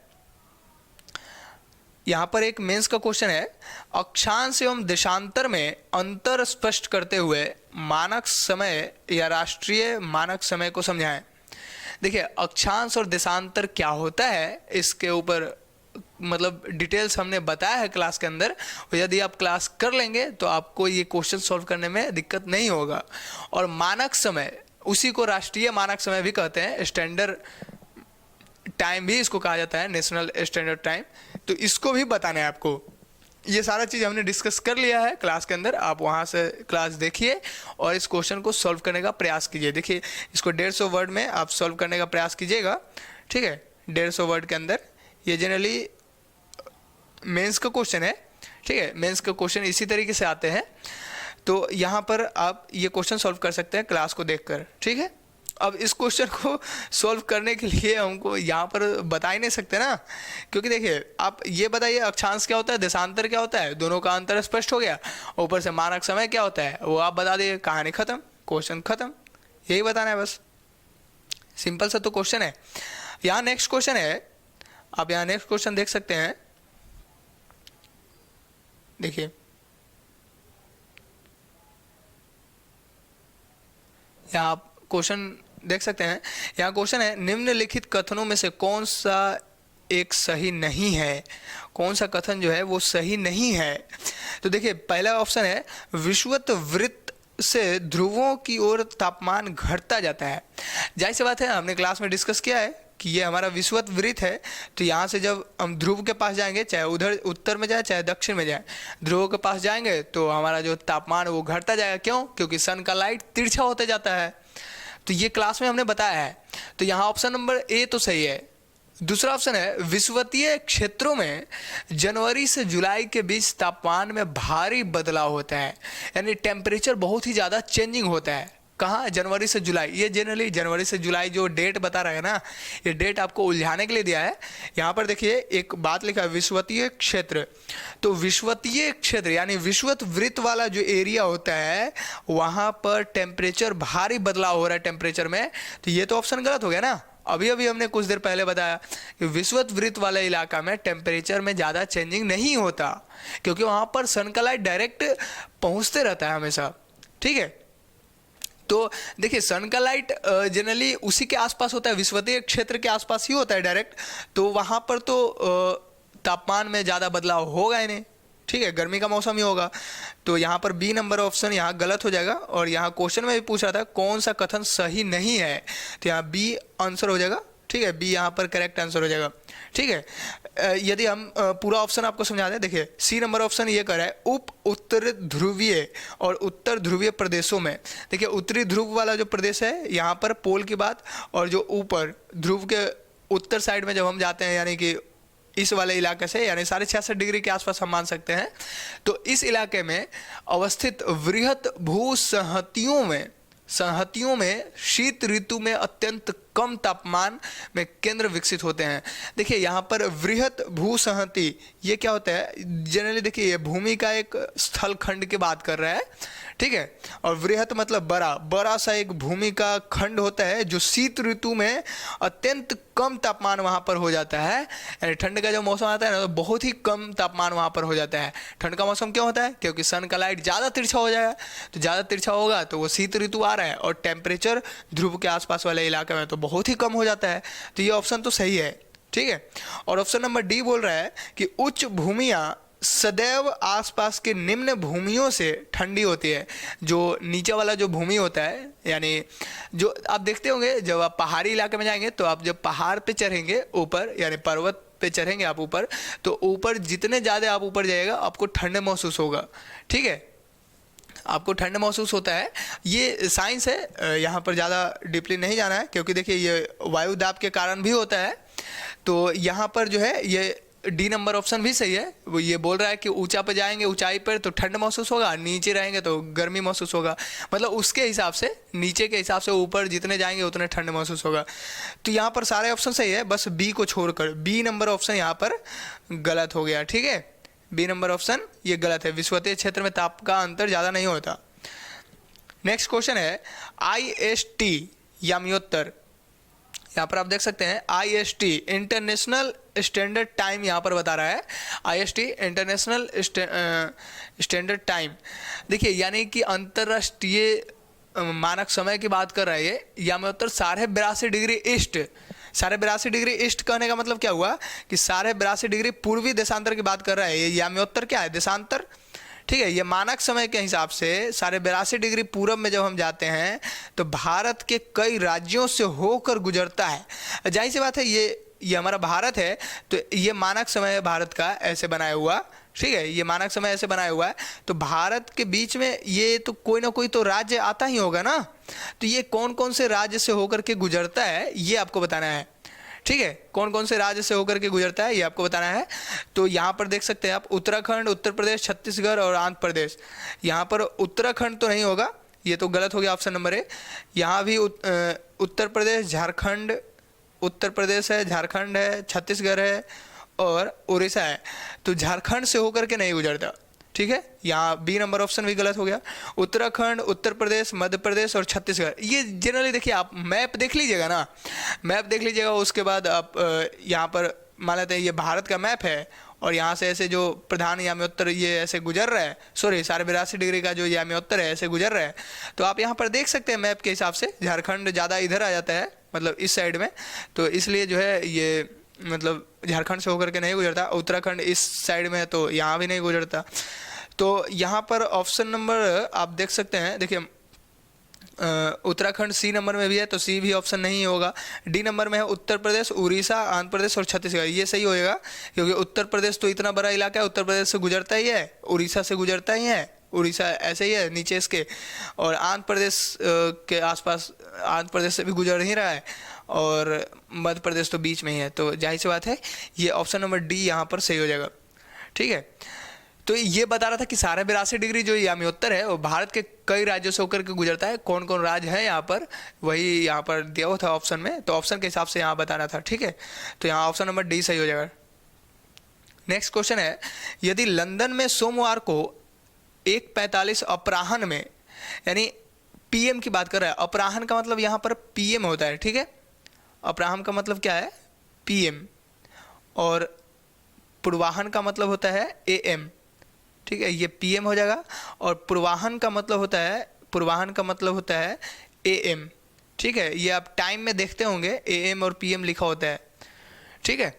यहाँ पर एक मेंस का क्वेश्चन है, अक्षांश एवं देशांतर में अंतर स्पष्ट करते हुए मानक समय या राष्ट्रीय मानक समय को समझाएं। देखिए अक्षांश और देशांतर क्या होता है, इसके ऊपर मतलब डिटेल्स हमने बताया है क्लास के अंदर, और यदि आप क्लास कर लेंगे तो आपको ये क्वेश्चन सॉल्व करने में दिक्कत नहीं होगा। और मानक समय, उसी को राष्ट्रीय मानक समय भी कहते हैं, स्टैंडर्ड टाइम भी इसको कहा जाता है, नेशनल स्टैंडर्ड टाइम, तो इसको भी बताना है आपको। ये सारा चीज़ हमने डिस्कस कर लिया है क्लास के अंदर, आप वहाँ से क्लास देखिए और इस क्वेश्चन को सॉल्व करने का प्रयास कीजिए। देखिए इसको 150 वर्ड में आप सॉल्व करने का प्रयास कीजिएगा, ठीक है, 150 वर्ड के अंदर। ये जनरली मेंस का क्वेश्चन है, ठीक है, मेंस का क्वेश्चन इसी तरीके से आते हैं, तो यहाँ पर आप ये क्वेश्चन सॉल्व कर सकते हैं क्लास को देखकर, ठीक है। अब इस क्वेश्चन को सॉल्व करने के लिए हमको यहाँ पर बता ही नहीं सकते ना, क्योंकि देखिए आप ये बताइए अक्षांश क्या होता है, देशांतर क्या होता है, दोनों का अंतर स्पष्ट हो गया, ऊपर से मानक समय क्या होता है वो आप बता दिए, कहानी खत्म, क्वेश्चन खत्म, यही बताना है बस, सिंपल सा तो क्वेश्चन है। यहाँ नेक्स्ट क्वेश्चन है, आप यहाँ नेक्स्ट क्वेश्चन देख सकते हैं, देखिए यहाँ आप क्वेश्चन देख सकते हैं। यहाँ क्वेश्चन है, निम्नलिखित कथनों में से कौन सा एक सही नहीं है, कौन सा कथन जो है वो सही नहीं है। तो देखिए पहला ऑप्शन है, विषुवत वृत्त से ध्रुवों की ओर तापमान घटता जाता है। जाहिर सी बात है, हमने क्लास में डिस्कस किया है कि ये हमारा विषुवत वृत्त है, तो यहाँ से जब हम ध्रुव के पास जाएंगे, चाहे उधर उत्तर में जाए चाहे दक्षिण में जाए, ध्रुव के पास जाएंगे तो हमारा जो तापमान वो घटता जाएगा। क्यों? क्योंकि सन का लाइट तिरछा होते जाता है। तो ये क्लास में हमने बताया है। तो यहाँ ऑप्शन नंबर ए तो सही है। दूसरा ऑप्शन है विषुवतीय क्षेत्रों में जनवरी से जुलाई के बीच तापमान में भारी बदलाव होता है, यानी टेम्परेचर बहुत ही ज़्यादा चेंजिंग होता है। कहाँ? जनवरी से जुलाई। ये जनरली जनवरी से जुलाई जो डेट बता रहा है ना, ये डेट आपको उलझाने के लिए दिया है। यहाँ पर देखिए एक बात लिखा है विषुवतीय क्षेत्र। तो विषुवतीय क्षेत्र यानी विषुवत वृत्त वाला जो एरिया होता है वहाँ पर टेम्परेचर भारी बदलाव हो रहा है टेम्परेचर में। तो ये तो ऑप्शन गलत हो गया ना। अभी अभी हमने कुछ देर पहले बताया कि विषुवत वृत्त वाले इलाका में टेम्परेचर में ज़्यादा चेंजिंग नहीं होता, क्योंकि वहाँ पर सन का लाइट डायरेक्ट पहुँचते रहता है हमेशा। ठीक है, तो देखिए सन का लाइट जनरली उसी के आसपास होता है, विषुवतीय क्षेत्र के आसपास ही होता है डायरेक्ट। तो वहाँ पर तो तापमान में ज़्यादा बदलाव होगा ही नहीं। ठीक है, गर्मी का मौसम ही होगा। तो यहाँ पर बी नंबर ऑप्शन यहाँ गलत हो जाएगा। और यहाँ क्वेश्चन में भी पूछ रहा था कौन सा कथन सही नहीं है, तो यहाँ बी आंसर हो जाएगा। ठीक है, बी यहाँ पर करेक्ट आंसर हो जाएगा। ठीक है, यदि हम पूरा ऑप्शन आपको समझा दें, देखिए सी नंबर ऑप्शन ये कर रहा है उप उत्तर ध्रुवीय और उत्तर ध्रुवीय प्रदेशों में। देखिए उत्तरी ध्रुव वाला जो प्रदेश है यहाँ पर पोल की बात, और जो ऊपर ध्रुव के उत्तर साइड में जब हम जाते हैं यानी कि इस वाले इलाके से, यानी 66.5 डिग्री के आसपास हम मान सकते हैं, तो इस इलाके में अवस्थित वृहत संहतियों में शीत ऋतु में अत्यंत कम तापमान में केंद्र विकसित होते हैं। देखिए यहाँ पर वृहत भूसंहति ये क्या होता है? जनरली देखिए ये भूमि का एक स्थल खंड की बात कर रहा है। ठीक है, और वृहत मतलब बड़ा सा एक भूमि का खंड होता है जो शीत ऋतु में अत्यंत कम तापमान वहाँ पर हो जाता है। यानी ठंड का जब मौसम आता है ना तो बहुत ही कम तापमान वहाँ पर हो जाता है। ठंड का मौसम क्यों होता है? क्योंकि सन का लाइट ज़्यादा तिरछा हो जाएगा, तो ज़्यादा तिरछा होगा तो वो शीत ऋतु आ रहा है, और टेम्परेचर ध्रुव के आसपास वाले इलाके में तो बहुत ही कम हो जाता है। तो ये ऑप्शन तो सही है। ठीक है, और ऑप्शन नंबर डी बोल रहा है कि उच्च भूमियाँ सदैव आसपास के निम्न भूमियों से ठंडी होती है। जो नीचे वाला जो भूमि होता है, यानी जो आप देखते होंगे जब आप पहाड़ी इलाके में जाएंगे, तो आप जब पहाड़ पे चढ़ेंगे ऊपर, यानी पर्वत पे चढ़ेंगे आप ऊपर, तो ऊपर जितने ज़्यादा आप ऊपर जाएगा आपको ठंड महसूस होगा। ठीक है, आपको ठंड महसूस होता है। ये साइंस है, यहाँ पर ज़्यादा डीपली नहीं जाना है, क्योंकि देखिए ये वायु दाब के कारण भी होता है। तो यहाँ पर जो है ये डी नंबर ऑप्शन भी सही है। वो ये बोल रहा है कि ऊंचा पे जाएंगे, ऊंचाई पर तो ठंड महसूस होगा, नीचे रहेंगे तो गर्मी महसूस होगा। मतलब उसके हिसाब से, नीचे के हिसाब से ऊपर जितने जाएंगे उतने ठंड महसूस होगा। तो यहाँ पर सारे ऑप्शन सही है, बस बी को छोड़कर बी नंबर ऑप्शन यहाँ पर गलत हो गया। ठीक है, बी नंबर ऑप्शन ये गलत है। विषुवतीय क्षेत्र में ताप का अंतर ज़्यादा नहीं होता। नेक्स्ट क्वेश्चन है IST यामियोत्तर। यहाँ पर आप देख सकते हैं IST इंटरनेशनल स्टैंडर्ड टाइम यहाँ पर बता रहा है। IST इंटरनेशनल स्टैंडर्ड टाइम, देखिए यानी कि अंतर्राष्ट्रीय मानक समय की बात कर रहा है ये। यामियोत्तर 82.5 डिग्री ईस्ट, 82.5 डिग्री ईस्ट कहने का मतलब क्या हुआ कि 82.5 डिग्री पूर्वी देशांतर की बात कर रहा है ये। यामियोत्तर क्या है? देशांतर। ठीक है, ये मानक समय के हिसाब से 82.5 डिग्री पूरब में जब हम जाते हैं तो भारत के कई राज्यों से होकर गुजरता है। जाहिर सी बात है ये हमारा भारत है, तो ये मानक समय है भारत का ऐसे बनाया हुआ। ठीक है, ये मानक समय ऐसे बनाया हुआ है। तो भारत के बीच में ये तो कोई ना कोई तो राज्य आता ही होगा ना। तो ये कौन कौन से राज्य से होकर के गुजरता है ये आपको बताना है। ठीक है, कौन कौन से राज्य से होकर के गुजरता है ये आपको बताना है। तो यहाँ पर देख सकते हैं आप उत्तराखंड, उत्तर प्रदेश, छत्तीसगढ़ और आंध्र प्रदेश। यहाँ पर उत्तराखंड तो नहीं होगा, ये तो गलत हो गया ऑप्शन नंबर ए। यहाँ भी उत्तर प्रदेश, झारखंड, उत्तर प्रदेश है, झारखंड है, छत्तीसगढ़ है और उड़ीसा है। तो झारखंड से होकर के नहीं गुजरता। ठीक है, यहाँ बी नंबर ऑप्शन भी गलत हो गया। उत्तराखंड, उत्तर प्रदेश, मध्य प्रदेश और छत्तीसगढ़, ये जनरली देखिए आप मैप देख लीजिएगा ना, मैप देख लीजिएगा। उसके बाद आप यहाँ पर मान लेते हैं ये भारत का मैप है और यहाँ से ऐसे जो प्रधान यामियोत्तर ये ऐसे गुजर रहा है, सॉरी 82.5 डिग्री का जो यामियोत्तर है ऐसे गुजर रहा है। तो आप यहाँ पर देख सकते हैं मैप के हिसाब से झारखंड ज़्यादा इधर आ जाता है, मतलब इस साइड में, तो इसलिए जो है ये मतलब झारखंड से होकर के नहीं गुजरता। उत्तराखंड इस साइड में है तो यहाँ भी नहीं गुजरता। तो यहाँ पर ऑप्शन नंबर आप देख सकते हैं, देखिए उत्तराखंड सी नंबर में भी है, तो सी भी ऑप्शन नहीं होगा। डी नंबर में है उत्तर प्रदेश, उड़ीसा, आंध्र प्रदेश और छत्तीसगढ़, ये सही होएगा, क्योंकि उत्तर प्रदेश तो इतना बड़ा इलाका है, उत्तर प्रदेश से गुजरता ही है, उड़ीसा से गुजरता ही है, उड़ीसा ऐसे ही है नीचे इसके, और आंध्र प्रदेश के आसपास आंध्र प्रदेश से भी गुजर ही रहा है, और मध्य प्रदेश तो बीच में ही है। तो जाहिर सी बात है ये ऑप्शन नंबर डी यहाँ पर सही हो जाएगा। ठीक है, तो ये बता रहा था कि 82 डिग्री जो याम्योत्तर है वो भारत के कई राज्यों से होकर के गुजरता है। कौन कौन राज्य है यहाँ पर, वही यहाँ पर दिया हुआ था ऑप्शन में, तो ऑप्शन के हिसाब से यहाँ बताना था। ठीक है, तो यहाँ ऑप्शन नंबर डी सही हो जाएगा। नेक्स्ट क्वेश्चन है, यदि लंदन में सोमवार को 1:45 अपराह्न में, यानी पीएम की बात कर रहा है, अपराह्न का मतलब यहाँ पर पीएम होता है। ठीक है, अपराह्न का मतलब क्या है, पीएम, और पूर्वाह्न का मतलब होता है एएम। ठीक है, ये पीएम हो जाएगा, और पूर्वाह्न का मतलब होता है एएम। ठीक है, ये आप टाइम में देखते होंगे एएम और पीएम लिखा होता है। ठीक है,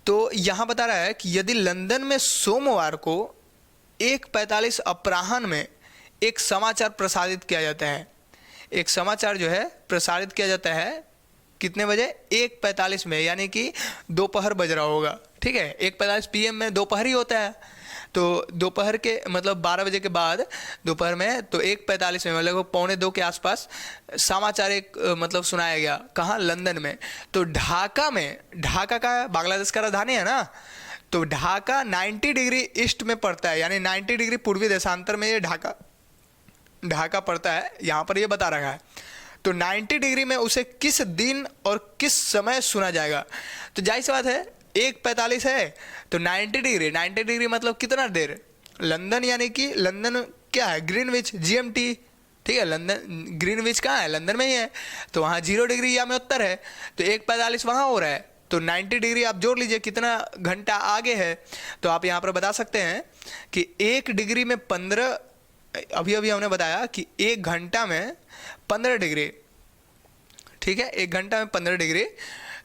तो यहाँ बता रहा है कि यदि लंदन में सोमवार को 1:45 अपराह्न में एक समाचार प्रसारित किया जाता है, एक समाचार जो है प्रसारित किया जाता है कितने बजे, 1:45 में, यानी कि दोपहर बज रहा होगा। ठीक है, 1:45 पीएम में दोपहर ही होता है, तो दोपहर के मतलब 12 बजे के बाद दोपहर में, तो 1:45 में मतलब 1:45 के आसपास समाचार एक मतलब सुनाया गया। कहाँ, लंदन में। तो ढाका में, ढाका का बांग्लादेश का राजधानी है ना, तो ढाका 90 डिग्री ईस्ट में पड़ता है, यानी 90 डिग्री पूर्वी देशांतर में ये ढाका पड़ता है, यहाँ पर ये बता रखा है। तो 90 डिग्री में उसे किस दिन और किस समय सुना जाएगा। तो जाहिर सी बात है 1:45 है, तो 90 डिग्री मतलब कितना देर, लंदन, यानी कि लंदन क्या है, ग्रीनविच, जीएमटी। ठीक है, लंदन ग्रीनविच कहाँ है, लंदन में ही है, तो वहाँ 0 डिग्री याम्योत्तर है, तो 1:45 वहाँ हो रहा है, तो 90 डिग्री आप जोड़ लीजिए कितना घंटा आगे है। तो आप यहाँ पर बता सकते हैं कि 1 डिग्री में 15, अभी हमने बताया कि 1 घंटा में 15 डिग्री। ठीक है, 1 घंटा में 15 डिग्री,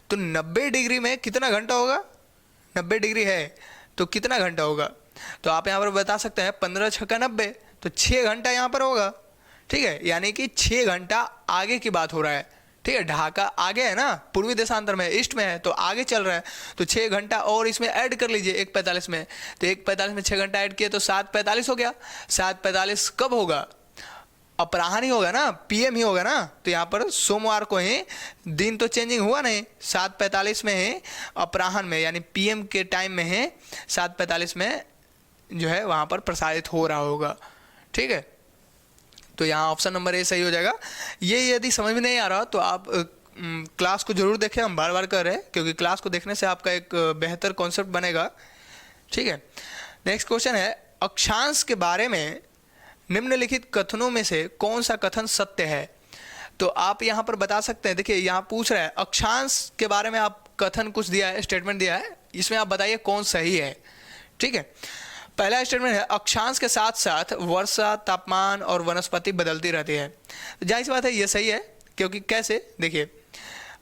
तो 90 डिग्री में कितना घंटा होगा, 90 डिग्री है तो कितना घंटा होगा, तो आप यहाँ पर बता सकते हैं 15 छक्का 90, तो 6 घंटा यहाँ पर होगा। ठीक है, यानी कि 6 घंटा आगे की बात हो रहा है। ठीक है, ढाका आगे है ना, पूर्वी देशांतर में, ईस्ट में है, तो आगे चल रहा है, तो 6 घंटा और इसमें ऐड कर लीजिए 1:45 में, तो 1:45 में 6 घंटा ऐड किए तो 7:45 हो गया। 7:45 कब होगा, अपराह्न ही होगा ना, पीएम ही होगा ना, तो यहाँ पर सोमवार को ही, दिन तो चेंजिंग हुआ नहीं, 7:45 में है अपराह्न में, यानी पीएम के टाइम में है 7:45 में जो है वहाँ पर प्रसारित हो रहा होगा। ठीक है, तो यहाँ ऑप्शन नंबर ए सही हो जाएगा। ये यदि समझ में नहीं आ रहा तो आप क्लास को जरूर देखें, हम बार बार कर रहे हैं, क्योंकि क्लास को देखने से आपका एक बेहतर कॉन्सेप्ट बनेगा। ठीक है, नेक्स्ट क्वेश्चन है, अक्षांश के बारे में निम्नलिखित कथनों में से कौन सा कथन सत्य है। तो आप यहाँ पर बता सकते हैं, देखिए यहाँ पूछ रहा है अक्षांश के बारे में, आप कथन कुछ दिया है, स्टेटमेंट दिया है, इसमें आप बताइए कौन सही है। ठीक है, पहला स्टेटमेंट है, अक्षांश के साथ साथ वर्षा, तापमान और वनस्पति बदलती रहती है। तो जाहिर सी बात है ये सही है, क्योंकि कैसे, देखिए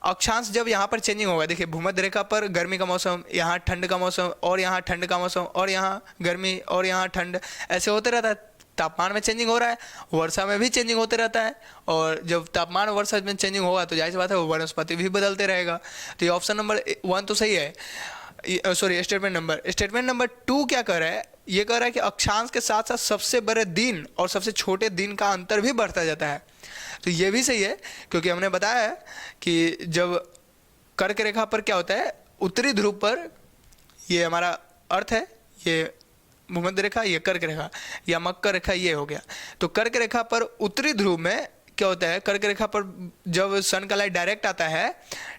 अक्षांश जब यहाँ पर चेंजिंग होगा, देखिए भूमध्य रेखा पर गर्मी का मौसम, यहाँ ठंड का मौसम, और यहाँ ठंड का मौसम, और यहाँ गर्मी, और यहाँ ठंड, ऐसे होते रहता है। तापमान में चेंजिंग हो रहा है, वर्षा में भी चेंजिंग होते रहता है, और जब तापमान और वर्षा में चेंजिंग होगा तो जाहिर सी बात है वनस्पति भी बदलते रहेगा। तो ये ऑप्शन नंबर 1 तो सही है, सॉरी स्टेटमेंट नंबर 2 क्या कह रहा है, ये कह रहा है कि अक्षांश के साथ साथ सबसे बड़े दिन और सबसे छोटे दिन का अंतर भी बढ़ता जाता है। तो ये भी सही है, क्योंकि हमने बताया है कि जब कर्क रेखा पर क्या होता है, उत्तरी ध्रुव पर, ये हमारा अर्थ है, ये भूमध्य रेखा, ये कर्क रेखा, या मकर रेखा ये हो गया। तो कर्क रेखा पर उत्तरी ध्रुव में क्या होता है, कर्क रेखा पर जब सन का लाइट डायरेक्ट आता है,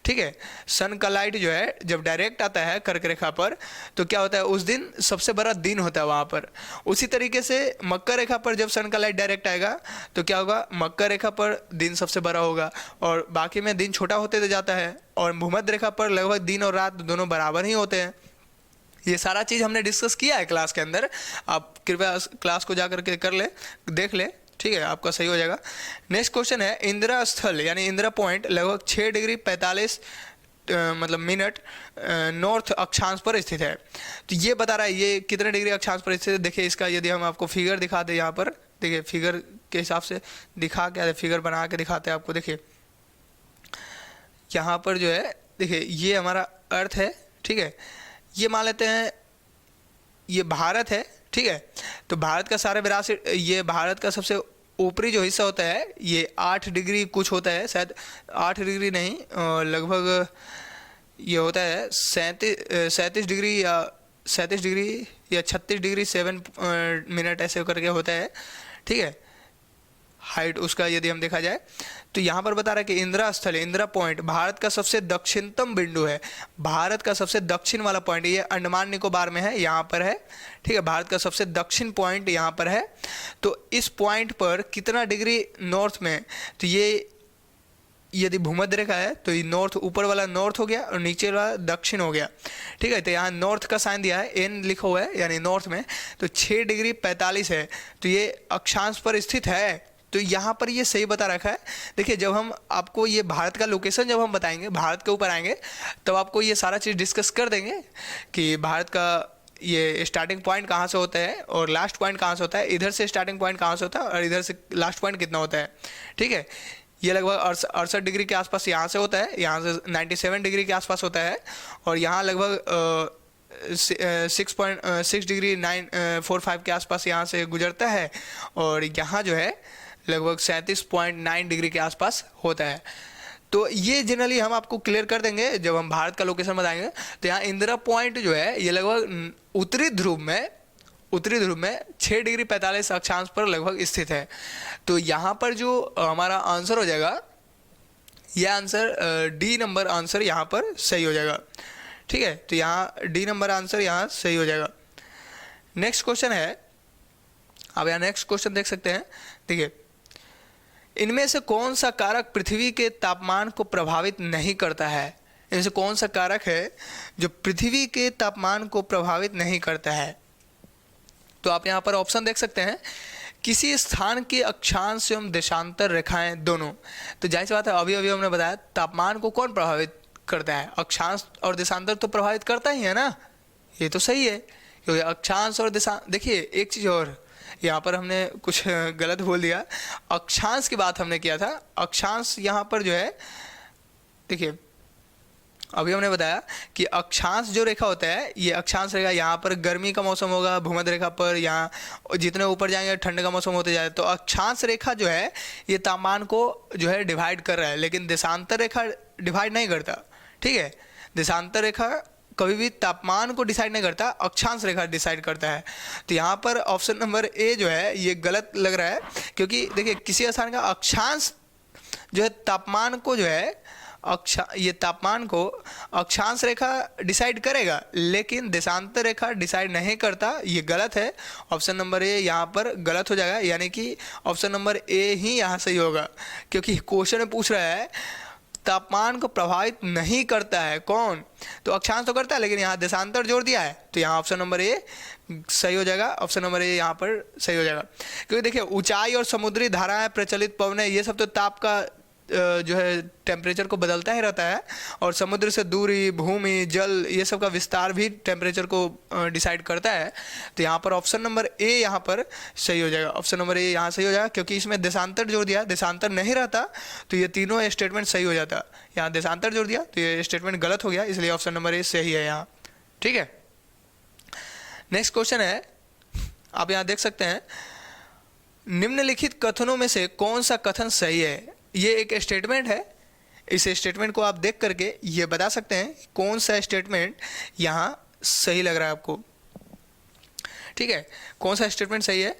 ठीक है, सन का लाइट जो है जब डायरेक्ट आता है कर्क रेखा पर, तो क्या होता है, उस दिन सबसे बड़ा दिन होता है वहाँ पर। उसी तरीके से मकर रेखा पर जब सन का लाइट डायरेक्ट आएगा तो क्या होगा, मकर रेखा पर दिन सबसे बड़ा होगा, और बाकी में दिन छोटा होते जाता है, और भूमध्य रेखा पर लगभग दिन और रात दोनों बराबर ही होते हैं। ये सारा चीज़ हमने डिस्कस किया है क्लास के अंदर, आप कृपया क्लास को जा करके कर ले, देख ले। ठीक है, आपका सही हो जाएगा। नेक्स्ट क्वेश्चन है, इंदिरा स्थल यानी इंदिरा पॉइंट लगभग 6 डिग्री 45 मतलब मिनट नॉर्थ अक्षांश पर स्थित है। तो ये बता रहा है ये कितने डिग्री अक्षांश पर स्थित है। देखिए इसका यदि हम आपको फिगर दिखा दें यहाँ पर, देखिए फिगर के हिसाब से दिखा के, फिगर बना के दिखाते हैं आपको। देखिए यहाँ पर जो है, देखिए ये हमारा अर्थ है, ठीक है, ये मान लेते हैं ये भारत है, ठीक है। तो भारत का सारा 82, ये भारत का सबसे ऊपरी जो हिस्सा होता है ये 8 डिग्री कुछ होता है, शायद 8 डिग्री नहीं, लगभग ये होता है 37 डिग्री या 37 डिग्री या 36 डिग्री 7 मिनट ऐसे करके होता है, ठीक है, हाइट उसका यदि हम देखा जाए। तो यहाँ पर बता रहा है कि इंदिरा स्थल, इंदिरा पॉइंट भारत का सबसे दक्षिणतम बिंदु है, भारत का सबसे दक्षिण वाला पॉइंट, ये अंडमान निकोबार में है, यहाँ पर है, ठीक है, भारत का सबसे दक्षिण पॉइंट यहाँ पर है। तो इस पॉइंट पर कितना डिग्री नॉर्थ में, तो ये यदि भूमध्य रेखा है तो ये नॉर्थ, ऊपर वाला नॉर्थ हो गया और नीचे वाला दक्षिण हो गया, ठीक है। तो यहाँ नॉर्थ का साइन दिया है, एन लिखा हुआ है यानी नॉर्थ में, तो 6 डिग्री 45 है, तो ये अक्षांश पर स्थित है। तो यहाँ पर ये सही बता रखा है। देखिए जब हम आपको ये भारत का लोकेशन जब हम बताएंगे, भारत के ऊपर आएंगे, तब आपको ये सारा चीज़ डिस्कस कर देंगे कि भारत का ये स्टार्टिंग पॉइंट कहाँ से होता है और लास्ट पॉइंट कहाँ से होता है, इधर से स्टार्टिंग पॉइंट कहाँ से होता है और इधर से लास्ट पॉइंट कितना होता है, ठीक है। ये लगभग 68 डिग्री के आसपास यहाँ से होता है, यहाँ से 97 डिग्री के आसपास होता है, और यहाँ लगभग 6.6 डिग्री 945 के आसपास यहाँ से गुजरता है, और यहाँ जो है लगभग 37.9 डिग्री के आसपास होता है। तो ये जनरली हम आपको क्लियर कर देंगे जब हम भारत का लोकेशन बताएंगे। तो यहाँ इंदिरा पॉइंट जो है ये लगभग उत्तरी ध्रुव में 6 डिग्री 45 अक्षांश पर लगभग स्थित है। तो यहाँ पर जो हमारा आंसर हो जाएगा, यह आंसर डी नंबर आंसर यहाँ पर सही हो जाएगा, ठीक है। तो यहाँ डी नंबर आंसर यहाँ सही हो जाएगा। नेक्स्ट क्वेश्चन है, अब यहाँ नेक्स्ट क्वेश्चन देख सकते हैं। देखिए इनमें से कौन सा कारक पृथ्वी के तापमान को प्रभावित नहीं करता है, इनमें से कौन सा कारक है जो पृथ्वी के तापमान को प्रभावित नहीं करता है। तो आप यहाँ पर ऑप्शन देख सकते हैं, किसी स्थान के अक्षांश एवं देशांतर रेखाएं दोनों। तो जाहिर सी बात है, अभी हमने बताया तापमान को कौन प्रभावित करता है, अक्षांश और देशांतर तो प्रभावित करता ही है ना, ये तो सही है, क्योंकि अक्षांश और देशा, देखिए एक चीज़ और यहाँ पर हमने कुछ गलत बोल दिया, अक्षांश की बात हमने किया था, अक्षांश यहाँ पर जो है, देखिए अभी हमने बताया कि अक्षांश जो रेखा होता है, ये अक्षांश रेखा यहाँ पर गर्मी का मौसम होगा, भूमध्य रेखा पर यहाँ जितने ऊपर जाएंगे ठंड का मौसम होते जाए, तो अक्षांश रेखा जो है ये तापमान को जो है डिवाइड कर रहा है, लेकिन देशांतर रेखा डिवाइड नहीं करता, ठीक है। देशांतर रेखा कभी भी तापमान को डिसाइड नहीं करता, अक्षांश रेखा डिसाइड करता है। तो यहाँ पर ऑप्शन नंबर ए जो है ये गलत लग रहा है, क्योंकि देखिए किसी स्थान का अक्षांश जो है तापमान को जो है ये तापमान को अक्षांश रेखा डिसाइड करेगा, लेकिन देशांतर रेखा डिसाइड नहीं करता, ये गलत है। ऑप्शन नंबर ए यहाँ पर गलत हो जाएगा, यानी कि ऑप्शन नंबर ए ही यहाँ सही होगा, क्योंकि क्वेश्चन में पूछ रहा है तापमान को प्रभावित नहीं करता है कौन, तो अक्षांश तो करता है, लेकिन यहाँ देशांतर जोड़ दिया है, तो यहाँ ऑप्शन नंबर ए सही हो जाएगा, ऑप्शन नंबर ए यहाँ पर सही हो जाएगा। क्योंकि देखिए ऊंचाई और समुद्री धाराएं, प्रचलित पवनें, ये सब तो ताप का जो है टेम्परेचर को बदलता ही रहता है, और समुद्र से दूरी, भूमि, जल, ये सब का विस्तार भी टेम्परेचर को डिसाइड करता है। तो यहाँ पर ऑप्शन नंबर ए यहाँ पर सही हो जाएगा, ऑप्शन नंबर ए यहाँ सही हो जाएगा, क्योंकि इसमें देशांतर जोड़ दिया, देशांतर नहीं रहता तो ये तीनों स्टेटमेंट सही हो जाता, यहाँ देशांतर जोड़ दिया तो ये स्टेटमेंट गलत हो गया, इसलिए ऑप्शन नंबर ए सही है यहाँ, ठीक है। नेक्स्ट क्वेश्चन है, आप यहाँ देख सकते हैं, निम्नलिखित कथनों में से कौन सा कथन सही है। ये एक स्टेटमेंट है, इस स्टेटमेंट को आप देख करके ये बता सकते हैं कौन सा स्टेटमेंट यहाँ सही लग रहा है आपको, ठीक है, कौन सा स्टेटमेंट सही है।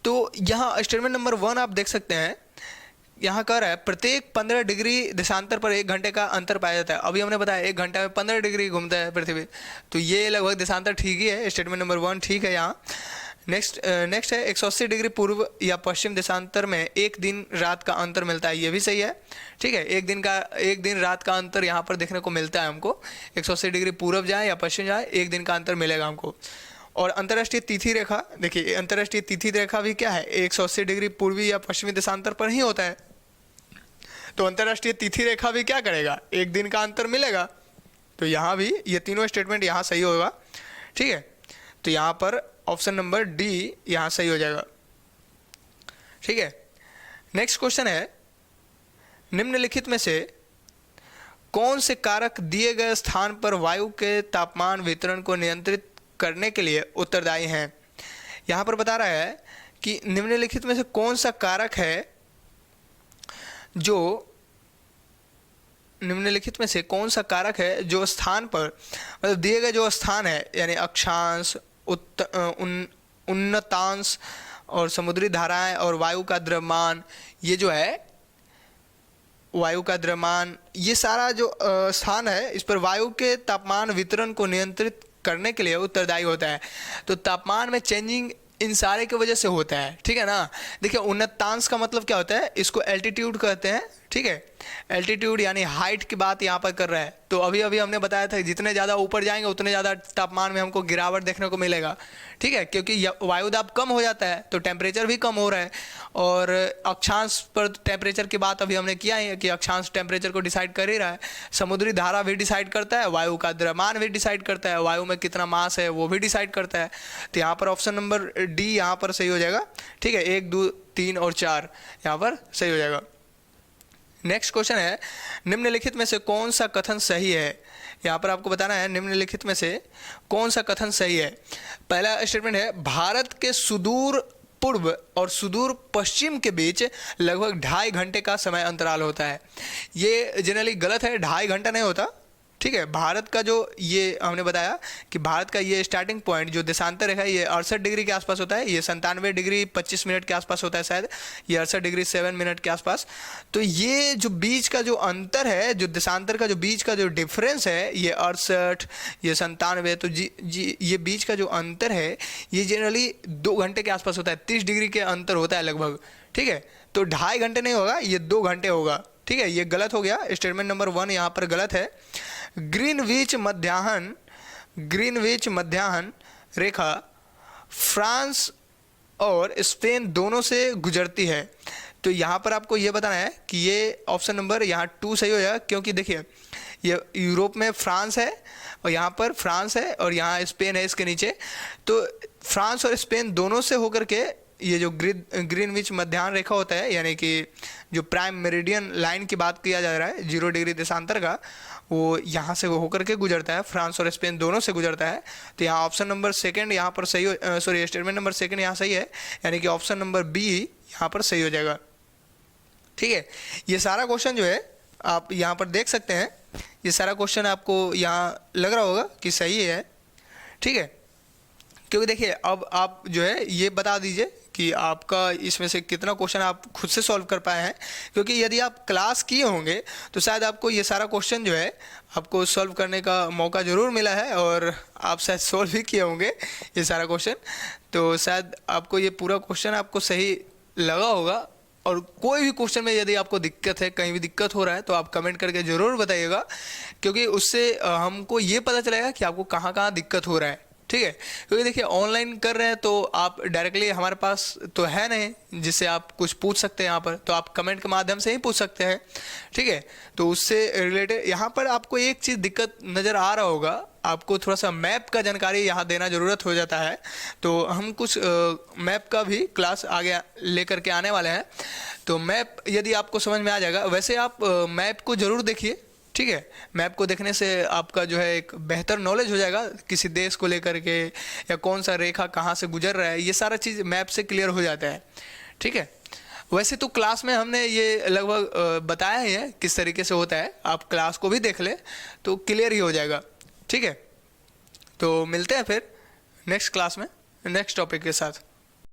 तो यहाँ स्टेटमेंट नंबर 1 आप देख सकते हैं, यहाँ कह रहा है प्रत्येक 15 डिग्री देशांतर पर 1 घंटे का अंतर पाया जाता है। अभी हमने बताया 1 घंटे में 15 डिग्री घूमता है पृथ्वी, तो ये लगभग देशांतर ठीक ही है, स्टेटमेंट नंबर 1 ठीक है यहाँ। नेक्स्ट है 180 डिग्री पूर्व या पश्चिम देशांतर में 1 दिन रात का अंतर मिलता है, ये भी सही है, ठीक है। 1 दिन रात का अंतर यहाँ पर देखने को मिलता है हमको, 180 डिग्री पूर्व जाए या पश्चिम जाए 1 दिन का अंतर मिलेगा हमको। और अंतर्राष्ट्रीय तिथि रेखा, देखिए अंतर्राष्ट्रीय तिथि रेखा भी क्या है, 180 डिग्री पूर्वी या पश्चिमी देशांतर पर ही होता है, तो अंतर्राष्ट्रीय तिथि रेखा भी क्या करेगा, 1 दिन का अंतर मिलेगा। तो यहाँ भी ये तीनों स्टेटमेंट यहाँ सही होगा, ठीक है। तो यहाँ पर ऑप्शन नंबर डी यहाँ सही हो जाएगा। ठीक है। नेक्स्ट क्वेश्चन है, निम्नलिखित में से कौन से कारक दिए गए स्थान पर वायु के तापमान वितरण को नियंत्रित करने के लिए उत्तरदायी हैं। यहाँ पर बता रहा है कि निम्नलिखित में से कौन सा कारक है जो निम्नलिखित में से कौन सा कारक है जो स्थान पर, मतलब दिए गए जो स्थान है यानी अक्षांश, उन्नतांश और समुद्री धाराएं और वायु का द्रव्यमान, ये जो है वायु का द्रव्यमान, ये सारा जो स्थान है इस पर वायु के तापमान वितरण को नियंत्रित करने के लिए उत्तरदायी होता है। तो तापमान में चेंजिंग इन सारे की वजह से होता है, ठीक है ना। देखिए उन्नतांश का मतलब क्या होता है, इसको एल्टीट्यूड कहते हैं, ठीक है। एल्टीट्यूड यानी हाइट की बात यहाँ पर कर रहा है। तो अभी अभी हमने बताया था जितने ज़्यादा ऊपर जाएंगे उतने ज़्यादा तापमान में हमको गिरावट देखने को मिलेगा, ठीक है, क्योंकि वायुदाब कम हो जाता है तो टेम्परेचर भी कम हो रहा है। और अक्षांश पर टेम्परेचर की बात अभी हमने किया है कि अक्षांश टेम्परेचर को डिसाइड कर ही रहा है। समुद्री धारा भी डिसाइड करता है, वायु का द्रव्यमान भी डिसाइड करता है, वायु में कितना मास है वो भी डिसाइड करता है। तो यहाँ पर ऑप्शन नंबर डी यहाँ पर सही हो जाएगा, ठीक है। 1, 2, 3 और 4 यहाँ पर सही हो जाएगा। नेक्स्ट क्वेश्चन है, निम्नलिखित में से कौन सा कथन सही है। यहाँ पर आपको बताना है निम्नलिखित में से कौन सा कथन सही है। पहला स्टेटमेंट है, भारत के सुदूर पूर्व और सुदूर पश्चिम के बीच लगभग 2.5 घंटे का समय अंतराल होता है। ये जनरली गलत है, 2.5 घंटा नहीं होता, ठीक है। भारत का जो ये हमने बताया कि भारत का ये स्टार्टिंग पॉइंट जो देशांतर रेखा है ये 68 डिग्री के आसपास होता है, ये 97 डिग्री 25 मिनट के आसपास होता है शायद, ये 68 डिग्री 7 मिनट के आसपास। तो ये जो बीच का जो अंतर है, जो देशांतर का जो बीच का जो डिफरेंस है, ये 68, ये 97, तो जी ये बीच का जो अंतर है ये जनरली 2 घंटे के आसपास होता है, 30 डिग्री के अंतर होता है लगभग, ठीक है। तो 2.5 घंटे नहीं होगा, ये 2 घंटे होगा, ठीक है। ये गलत हो गया, स्टेटमेंट नंबर 1 यहाँ पर गलत है। ग्रीनविच मध्याह्न रेखा फ्रांस और स्पेन दोनों से गुजरती है। तो यहाँ पर आपको ये बताना है कि ये ऑप्शन नंबर यहाँ 2 सही हो जाएगा, क्योंकि देखिए ये यूरोप में फ्रांस है और यहाँ पर फ्रांस है और यहाँ स्पेन है इसके नीचे। तो फ्रांस और स्पेन दोनों से होकर के ये जो ग्रीनविच मध्याह्न रेखा होता है, यानी कि जो प्राइम मेरिडियन लाइन की बात किया जा रहा है 0 डिग्री देशांतर का, वो यहाँ से वो होकर के गुजरता है, फ्रांस और स्पेन दोनों से गुजरता है। तो यहाँ ऑप्शन नंबर 2 यहाँ पर सही हो, सॉरी स्टेटमेंट नंबर 2 यहाँ सही है, यानी कि ऑप्शन नंबर बी यहाँ पर सही हो जाएगा, ठीक है। ये सारा क्वेश्चन जो है आप यहाँ पर देख सकते हैं, ये सारा क्वेश्चन आपको यहाँ लग रहा होगा कि सही है, ठीक है। क्योंकि देखिए अब आप जो है ये बता दीजिए कि आपका इसमें से कितना क्वेश्चन आप खुद से सॉल्व कर पाए हैं, क्योंकि यदि आप क्लास किए होंगे तो शायद आपको ये सारा क्वेश्चन जो है आपको सॉल्व करने का मौका ज़रूर मिला है और आप शायद सॉल्व भी किए होंगे ये सारा क्वेश्चन। तो शायद आपको ये पूरा क्वेश्चन आपको सही लगा होगा। और कोई भी क्वेश्चन में यदि आपको दिक्कत है, कहीं भी दिक्कत हो रहा है, तो आप कमेंट करके ज़रूर बताइएगा, क्योंकि उससे हमको ये पता चलेगा कि आपको कहाँ कहाँ दिक्कत हो रहा है, ठीक है। क्योंकि देखिए ऑनलाइन कर रहे हैं तो आप डायरेक्टली हमारे पास तो है नहीं जिससे आप कुछ पूछ सकते हैं यहाँ पर, तो आप कमेंट के माध्यम से ही पूछ सकते हैं, ठीक है। तो उससे रिलेटेड यहाँ पर आपको एक चीज़ दिक्कत नज़र आ रहा होगा, आपको थोड़ा सा मैप का जानकारी यहाँ देना ज़रूरत हो जाता है। तो हम कुछ मैप का भी क्लास आगे लेकर के आने वाले हैं। तो मैप यदि आपको समझ में आ जाएगा, वैसे आप मैप को ज़रूर देखिए, ठीक है। मैप को देखने से आपका जो है एक बेहतर नॉलेज हो जाएगा किसी देश को लेकर के, या कौन सा रेखा कहाँ से गुजर रहा है, ये सारा चीज़ मैप से क्लियर हो जाता है, ठीक है। वैसे तो क्लास में हमने ये लगभग बताया ही है किस तरीके से होता है, आप क्लास को भी देख ले तो क्लियर ही हो जाएगा, ठीक है। तो मिलते हैं फिर नेक्स्ट क्लास में नेक्स्ट टॉपिक के साथ।